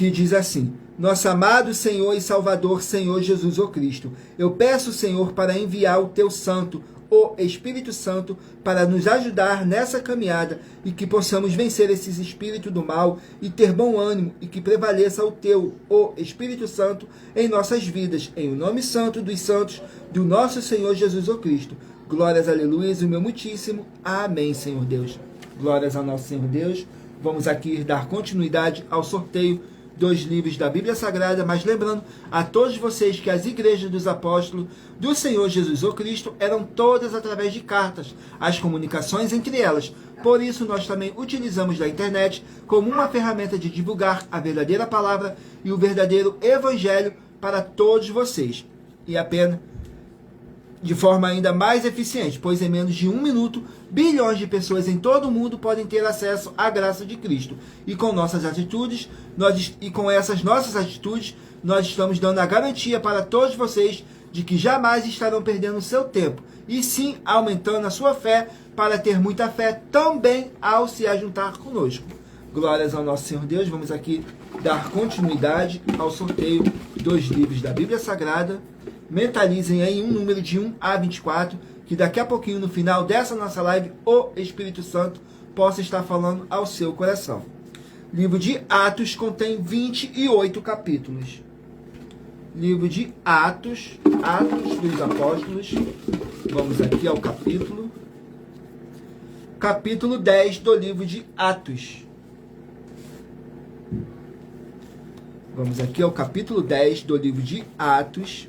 que diz assim: nosso amado Senhor e Salvador, Senhor Jesus o Cristo, eu peço, Senhor, para enviar o teu Santo, o Espírito Santo, para nos ajudar nessa caminhada e que possamos vencer esses espíritos do mal e ter bom ânimo e que prevaleça o teu, o Espírito Santo, em nossas vidas, em o nome santo dos santos do nosso Senhor Jesus o Cristo. Glórias, aleluias, o meu muitíssimo. Amém, Senhor Deus. Glórias ao nosso Senhor Deus. Vamos aqui dar continuidade ao sorteio dos livros da Bíblia Sagrada, mas lembrando a todos vocês que as igrejas dos apóstolos do Senhor Jesus o Cristo eram todas através de cartas, as comunicações entre elas. Por isso, nós também utilizamos da internet como uma ferramenta de divulgar a verdadeira palavra e o verdadeiro evangelho para todos vocês. E apenas de forma ainda mais eficiente, pois em menos de 1 minuto, bilhões de pessoas em todo o mundo podem ter acesso à graça de Cristo. E com nossas atitudes, com essas nossas atitudes, nós estamos dando a garantia para todos vocês de que jamais estarão perdendo seu tempo, e sim aumentando a sua fé para ter muita fé também ao se ajuntar conosco. Glórias ao nosso Senhor Deus. Vamos aqui dar continuidade ao sorteio dos livros da Bíblia Sagrada. Mentalizem aí um número de 1 a 24, que daqui a pouquinho, no final dessa nossa live, o Espírito Santo possa estar falando ao seu coração. Livro de Atos contém 28 capítulos. Livro de Atos, Atos dos Apóstolos. Vamos aqui ao capítulo. Capítulo 10 do livro de Atos. Vamos aqui ao capítulo 10 do livro de Atos.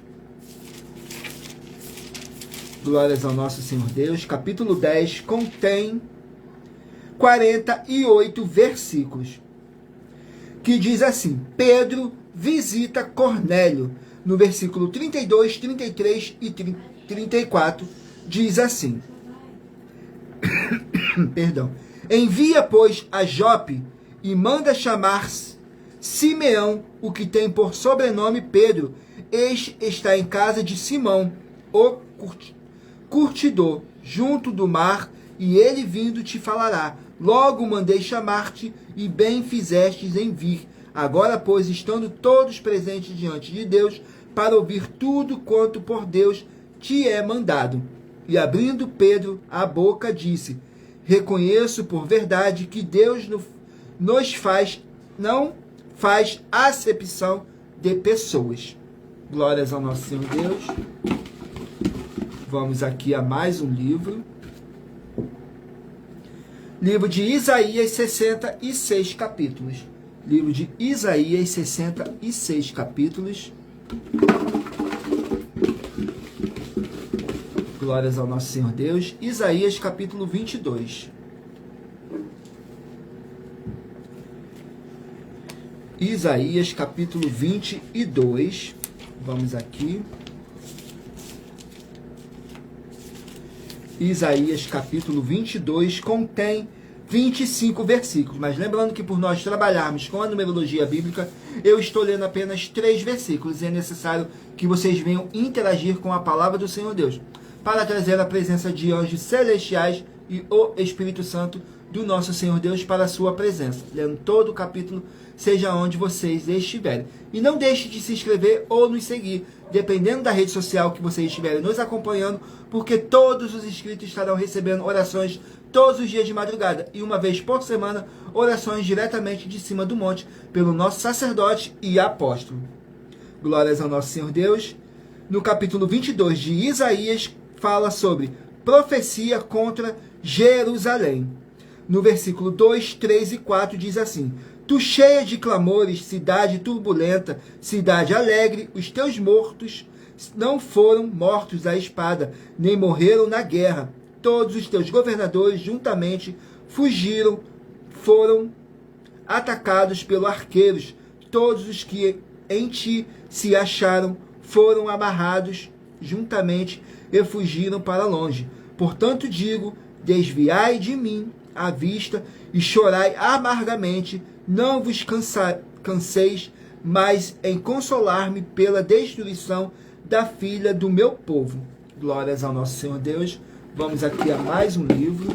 Glórias ao nosso Senhor Deus. Capítulo 10 contém 48 versículos, que diz assim: Pedro visita Cornélio. No versículo 32, 33 e 34, diz assim: Perdão. Envia, pois, a Jope e manda chamar Simeão, o que tem por sobrenome Pedro. Este está em casa de Simão, o curtidor, junto do mar, e ele vindo te falará. Logo mandei chamar-te, e bem fizestes em vir. Agora, pois, estando todos presentes diante de Deus, para ouvir tudo quanto por Deus te é mandado. E abrindo Pedro a boca, disse: Reconheço por verdade que Deus não faz acepção de pessoas. Glórias ao nosso Senhor Deus. Vamos aqui a mais um livro. Livro de Isaías, 66 capítulos. Livro de Isaías, 66 capítulos. Glórias ao nosso Senhor Deus. Isaías, capítulo 22. Isaías, capítulo 22. Vamos aqui. Isaías capítulo 22 contém 25 versículos. Mas lembrando que por nós trabalharmos com a numerologia bíblica, eu estou lendo apenas 3 versículos. E é necessário que vocês venham interagir com a palavra do Senhor Deus, para trazer a presença de anjos celestiais e o Espírito Santo do nosso Senhor Deus para a sua presença. Lendo todo o capítulo, seja onde vocês estiverem. E não deixe de se inscrever ou nos seguir, dependendo da rede social que vocês estiverem nos acompanhando, porque todos os inscritos estarão recebendo orações todos os dias de madrugada, e uma vez por semana, orações diretamente de cima do monte, pelo nosso sacerdote e apóstolo. Glórias ao nosso Senhor Deus. No capítulo 22 de Isaías, fala sobre profecia contra Jerusalém. No versículo 2, 3 e 4 diz assim: Tu cheia de clamores, cidade turbulenta, cidade alegre, os teus mortos não foram mortos à espada, nem morreram na guerra. Todos os teus governadores juntamente fugiram, foram atacados pelos arqueiros. Todos os que em ti se acharam foram amarrados juntamente e fugiram para longe. Portanto digo, desviai de mim a vista e chorai amargamente. Não vos canseis mais em consolar-me pela destruição da filha do meu povo. Glórias ao nosso Senhor Deus. Vamos aqui a mais um livro.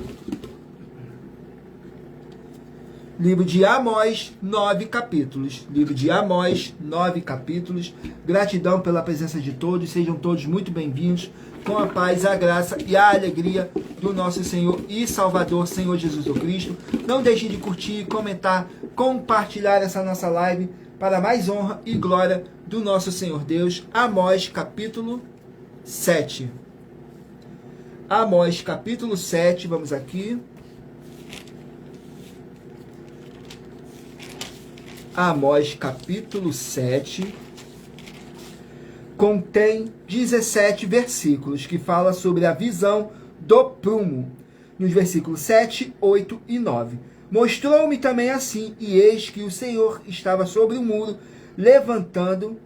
Livro de Amós, 9 capítulos. Livro de Amós, 9 capítulos. Gratidão pela presença de todos. Sejam todos muito bem-vindos. Com a paz, a graça e a alegria do nosso Senhor e Salvador, Senhor Jesus Cristo. Não deixe de curtir, comentar, compartilhar essa nossa live para mais honra e glória do nosso Senhor Deus. Amós, capítulo 7. Amós, capítulo 7. Vamos aqui. Amós, capítulo 7, contém 17 versículos que fala sobre a visão do prumo. Nos versículos 7, 8 e 9. Mostrou-me também assim, e eis que o Senhor estava sobre o muro, levantado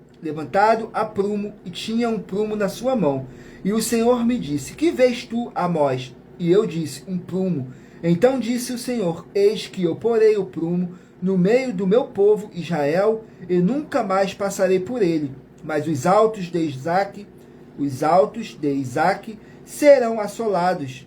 a prumo, e tinha um prumo na sua mão. E o Senhor me disse, que vês tu, Amós? E eu disse, um prumo. Então disse o Senhor, eis que eu porei o prumo no meio do meu povo Israel, e nunca mais passarei por ele. Mas os altos de Isaque serão assolados,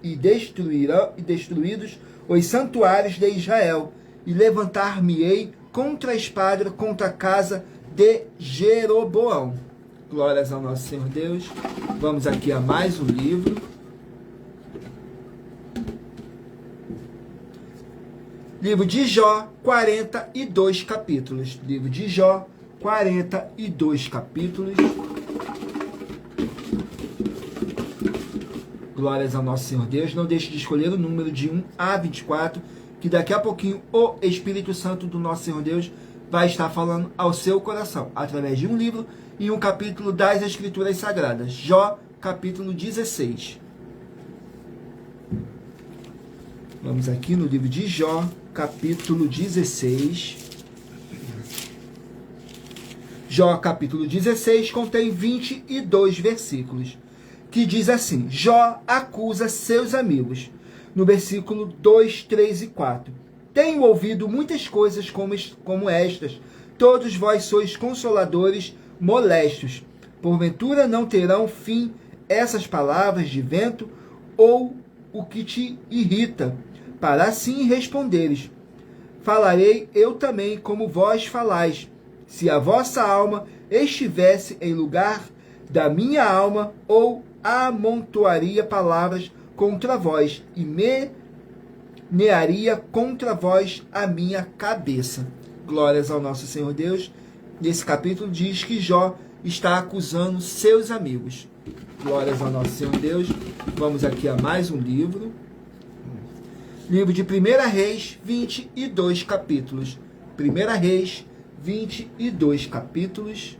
e destruídos os santuários de Israel, e levantar-me-ei contra a espada, contra a casa de Jeroboão. Glórias ao nosso Senhor Deus. Vamos aqui a mais um livro. Livro de Jó, 42 capítulos. Livro de Jó, 42 capítulos. Glórias ao nosso Senhor Deus. Não deixe de escolher o número de 1 a 24, que daqui a pouquinho o Espírito Santo do nosso Senhor Deus vai estar falando ao seu coração, através de um livro e um capítulo das Escrituras Sagradas. Jó, capítulo 16. Vamos aqui no livro de Jó, capítulo 16. Jó, capítulo 16, contém 22 versículos, que diz assim: Jó acusa seus amigos. No versículo 2, 3 e 4. Tenho ouvido muitas coisas como estas. Todos vós sois consoladores molestos. Porventura não terão fim essas palavras de vento, ou o que te irrita, para assim responderes: falarei eu também como vós falais. Se a vossa alma estivesse em lugar da minha alma, ou amontoaria palavras contra vós, e menearia contra vós a minha cabeça. Glórias ao nosso Senhor Deus. Nesse capítulo diz que Jó está acusando seus amigos. Glórias ao nosso Senhor Deus. Vamos aqui a mais um livro. Livro de 1 Reis, 22 capítulos. 1 Reis, 22 capítulos.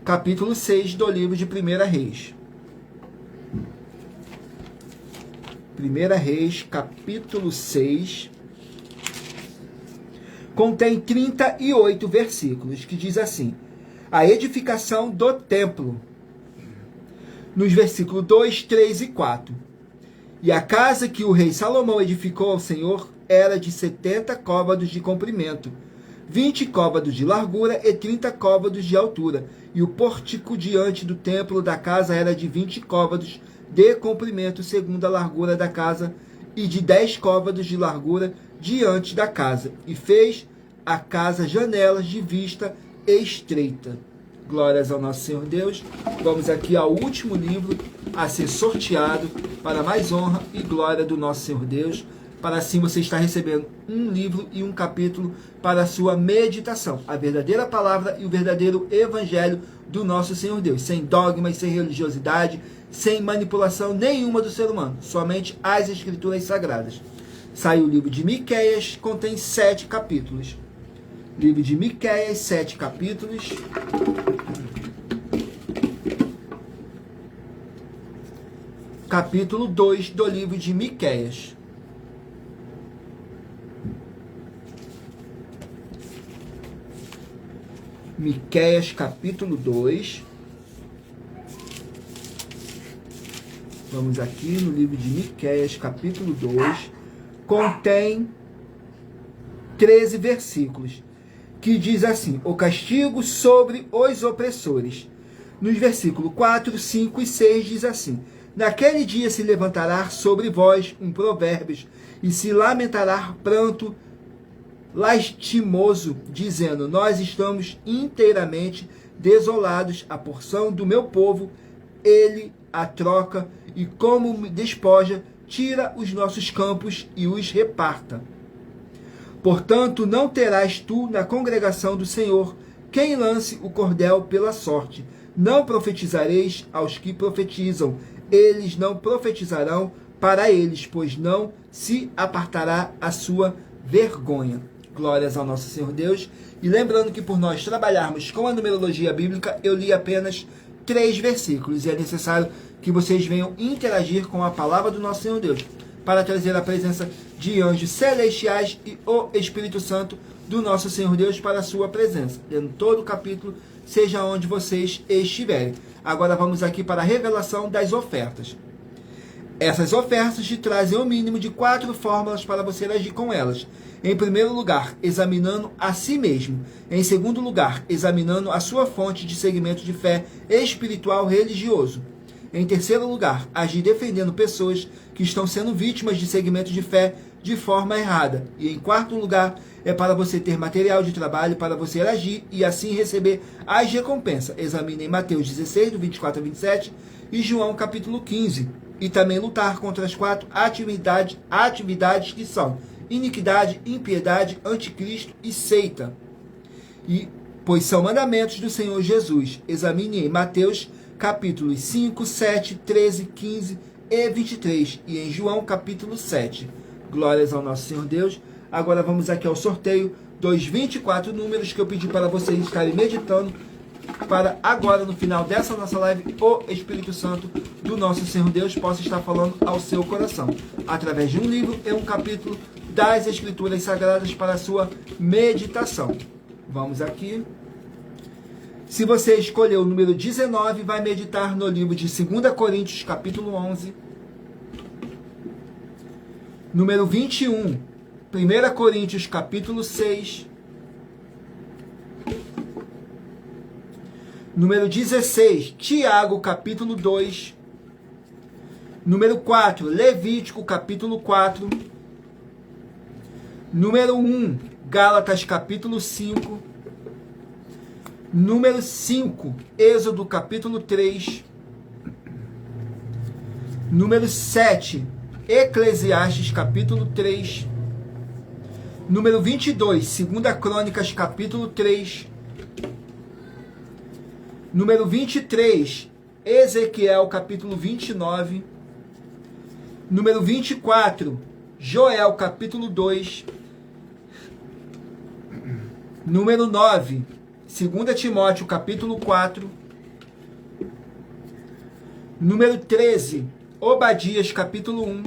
Capítulo 6 do livro de 1 Reis. 1 Reis, capítulo 6. Contém 38 versículos, que diz assim: a edificação do templo. Nos versículos 2, 3 e 4. E a casa que o rei Salomão edificou ao Senhor era de 70 côvados de comprimento, 20 côvados de largura e 30 côvados de altura. E o pórtico diante do templo da casa era de 20 côvados de comprimento, segundo a largura da casa, e de 10 côvados de largura diante da casa. E fez a casa janelas de vista estreita. Glórias ao nosso Senhor Deus. Vamos aqui ao último livro a ser sorteado para mais honra e glória do nosso Senhor Deus. Para assim você estar recebendo um livro e um capítulo para a sua meditação. A verdadeira palavra e o verdadeiro evangelho do nosso Senhor Deus. Sem dogmas, sem religiosidade, sem manipulação nenhuma do ser humano. Somente as Escrituras Sagradas. Saiu o livro de Miqueias, contém 7 capítulos. Livro de Miqueias, 7 capítulos. Capítulo 2 do livro de Miqueias. Miqueias, capítulo 2. Vamos aqui no livro de Miqueias, capítulo 2. Contém 13 versículos, que diz assim: o castigo sobre os opressores, Nos versículos 4, 5 e 6 diz assim: naquele dia se levantará sobre vós um provérbio, e se lamentará pranto lastimoso, dizendo: nós estamos inteiramente desolados, a porção do meu povo, ele a troca, e como despoja, tira os nossos campos e os reparta. Portanto, não terás tu na congregação do Senhor quem lance o cordel pela sorte. Não profetizareis aos que profetizam, eles não profetizarão para eles, pois não se apartará a sua vergonha. Glórias ao nosso Senhor Deus. E lembrando que por nós trabalharmos com a numerologia bíblica, eu li apenas 3 versículos. E é necessário que vocês venham interagir com a palavra do nosso Senhor Deus, para trazer a presença de anjos celestiais e o Espírito Santo do nosso Senhor Deus para a sua presença, lendo todo o capítulo, seja onde vocês estiverem. Agora vamos aqui para a revelação das ofertas. Essas ofertas te trazem o mínimo de 4 fórmulas para você agir com elas. Em primeiro lugar, examinando a si mesmo. Em segundo lugar, examinando a sua fonte de segmento de fé espiritual religioso. Em terceiro lugar, agir defendendo pessoas que estão sendo vítimas de segmento de fé de forma errada. E em quarto lugar, é para você ter material de trabalho para você agir e assim receber as recompensas. Examine em Mateus 16, do 24 a 27 e João capítulo 15. E também lutar contra as 4 atividades que são iniquidade, impiedade, anticristo e seita. Pois são mandamentos do Senhor Jesus. Examine em Mateus capítulos 5, 7, 13, 15 e 23. E em João capítulo 7. Glórias ao nosso Senhor Deus. Agora vamos aqui ao sorteio dos 24 números que eu pedi para vocês estarem meditando, para agora, no final dessa nossa live, o Espírito Santo do nosso Senhor Deus possa estar falando ao seu coração, através de um livro e um capítulo das Escrituras Sagradas para a sua meditação. Vamos aqui. Se você escolher o número 19, vai meditar no livro de 2 Coríntios, capítulo 11. Número 21, 1 Coríntios, capítulo 6. Número 16, Tiago, capítulo 2. Número 4, Levítico, capítulo 4. Número 1, Gálatas, capítulo 5. Número 5, Êxodo, capítulo 3. Número 7, Eclesiastes, capítulo 3. Número 22, 2 Crônicas, capítulo 3. Número 23, Ezequiel, capítulo 29. Número 24, Joel, capítulo 2. Número 9, 2 Timóteo, capítulo 4. Número 13, Obadias, capítulo 1.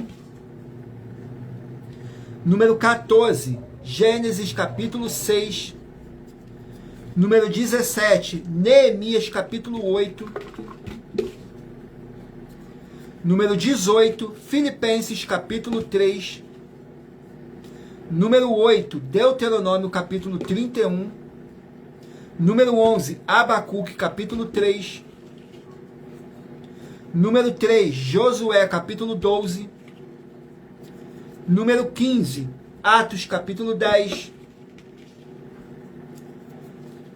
Número 14, Gênesis, capítulo 6. Número 17, Neemias, capítulo 8. Número 18, Filipenses, capítulo 3. Número 8, Deuteronômio, capítulo 31. Número 11, Abacuque, capítulo 3. Número 3, Josué, capítulo 12. Número 15, Atos, capítulo 10.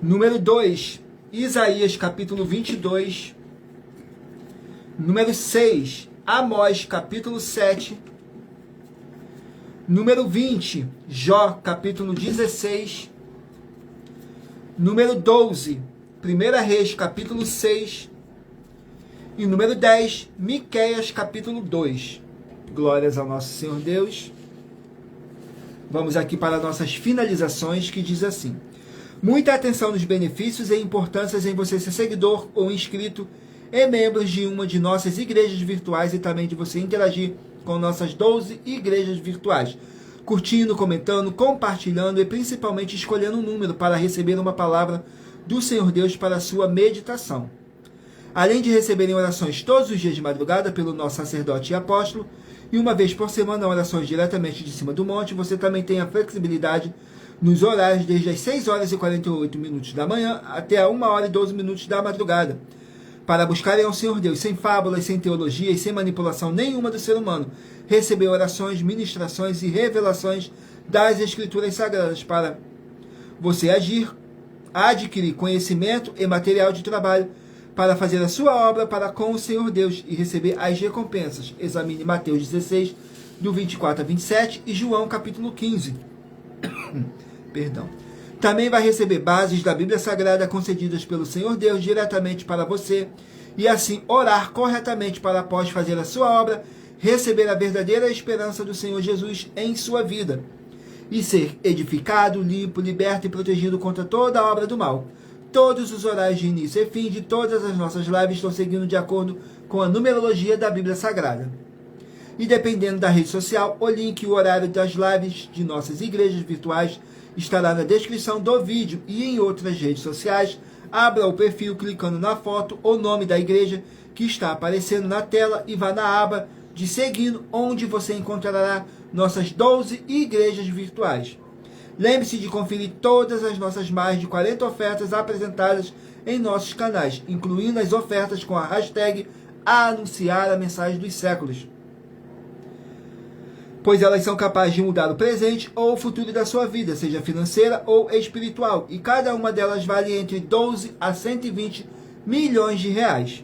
Número 2, Isaías, capítulo 22. Número 6, Amós, capítulo 7. Número 20, Jó, capítulo 16. Número 12, 1 Reis, capítulo 6. E número 10, Miqueias, capítulo 2. Glórias ao nosso Senhor Deus. Vamos aqui para nossas finalizações, que diz assim: muita atenção nos benefícios e importâncias em você ser seguidor ou inscrito e membros de uma de nossas igrejas virtuais e também de você interagir com nossas 12 igrejas virtuais, curtindo, comentando, compartilhando e principalmente escolhendo um número para receber uma palavra do Senhor Deus para a sua meditação. Além de receberem orações todos os dias de madrugada pelo nosso sacerdote e apóstolo, e uma vez por semana orações diretamente de cima do monte, você também tem a flexibilidade nos horários desde as 6 horas e 48 minutos da manhã até a 1 hora e 12 minutos da madrugada, para buscarem ao Senhor Deus, sem fábulas, sem teologia e sem manipulação nenhuma do ser humano, receber orações, ministrações e revelações das Escrituras Sagradas, para você adquirir conhecimento e material de trabalho, para fazer a sua obra para com o Senhor Deus e receber as recompensas. Examine Mateus 16, do 24 a 27 e João capítulo 15. Perdão. Também vai receber bases da Bíblia Sagrada concedidas pelo Senhor Deus diretamente para você e assim orar corretamente para, após fazer a sua obra, receber a verdadeira esperança do Senhor Jesus em sua vida e ser edificado, limpo, liberto e protegido contra toda a obra do mal. Todos os horários de início e fim de todas as nossas lives estão seguindo de acordo com a numerologia da Bíblia Sagrada. E dependendo da rede social, o link e o horário das lives de nossas igrejas virtuais estará na descrição do vídeo e em outras redes sociais. Abra o perfil clicando na foto ou nome da igreja que está aparecendo na tela e vá na aba de seguindo, onde você encontrará nossas 12 igrejas virtuais. Lembre-se de conferir todas as nossas mais de 40 ofertas apresentadas em nossos canais, incluindo as ofertas com a hashtag Anunciar a Mensagem dos Séculos, pois elas são capazes de mudar o presente ou o futuro da sua vida, seja financeira ou espiritual, e cada uma delas vale entre 12 a 120 milhões de reais.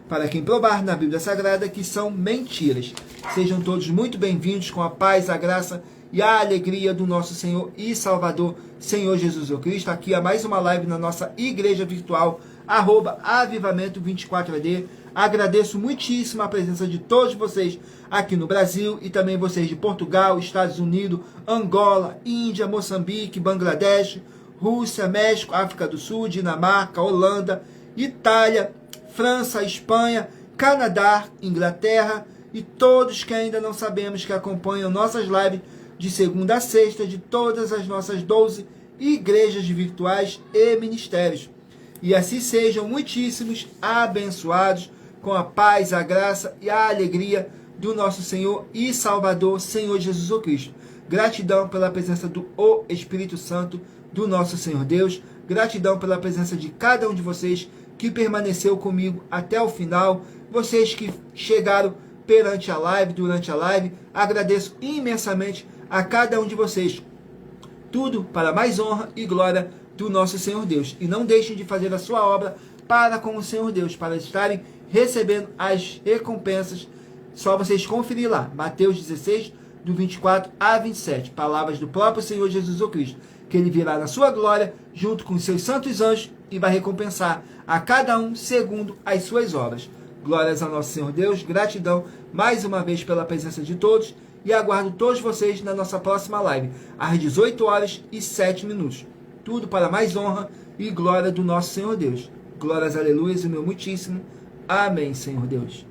Para quem provar na Bíblia Sagrada que são mentiras. Sejam todos muito bem-vindos com a paz, a graça e a alegria do nosso Senhor e Salvador, Senhor Jesus Cristo. Aqui a mais uma live na nossa igreja virtual, @avivamento24AD. Agradeço muitíssimo a presença de todos vocês aqui no Brasil e também vocês de Portugal, Estados Unidos, Angola, Índia, Moçambique, Bangladesh, Rússia, México, África do Sul, Dinamarca, Holanda, Itália, França, Espanha, Canadá, Inglaterra e todos que ainda não sabemos que acompanham nossas lives de segunda a sexta de todas as nossas 12 igrejas virtuais e ministérios. E assim sejam muitíssimos abençoados com a paz, a graça e a alegria do nosso Senhor e Salvador, Senhor Jesus Cristo. Gratidão pela presença do Espírito Santo do nosso Senhor Deus. Gratidão pela presença de cada um de vocês que permaneceu comigo até o final. Vocês que chegaram perante a live, durante a live, agradeço imensamente a cada um de vocês. Tudo para mais honra e glória do nosso Senhor Deus. E não deixem de fazer a sua obra para com o Senhor Deus, para estarem recebendo as recompensas. Só vocês conferir lá, Mateus 16, do 24 a 27. Palavras do próprio Senhor Jesus Cristo, que Ele virá na sua glória, junto com os seus santos anjos, e vai recompensar a cada um segundo as suas obras. Glórias ao nosso Senhor Deus, gratidão mais uma vez pela presença de todos, e aguardo todos vocês na nossa próxima live, às 18h07. Tudo para mais honra e glória do nosso Senhor Deus. Glórias, aleluias, o meu muitíssimo. Amém, Senhor Deus.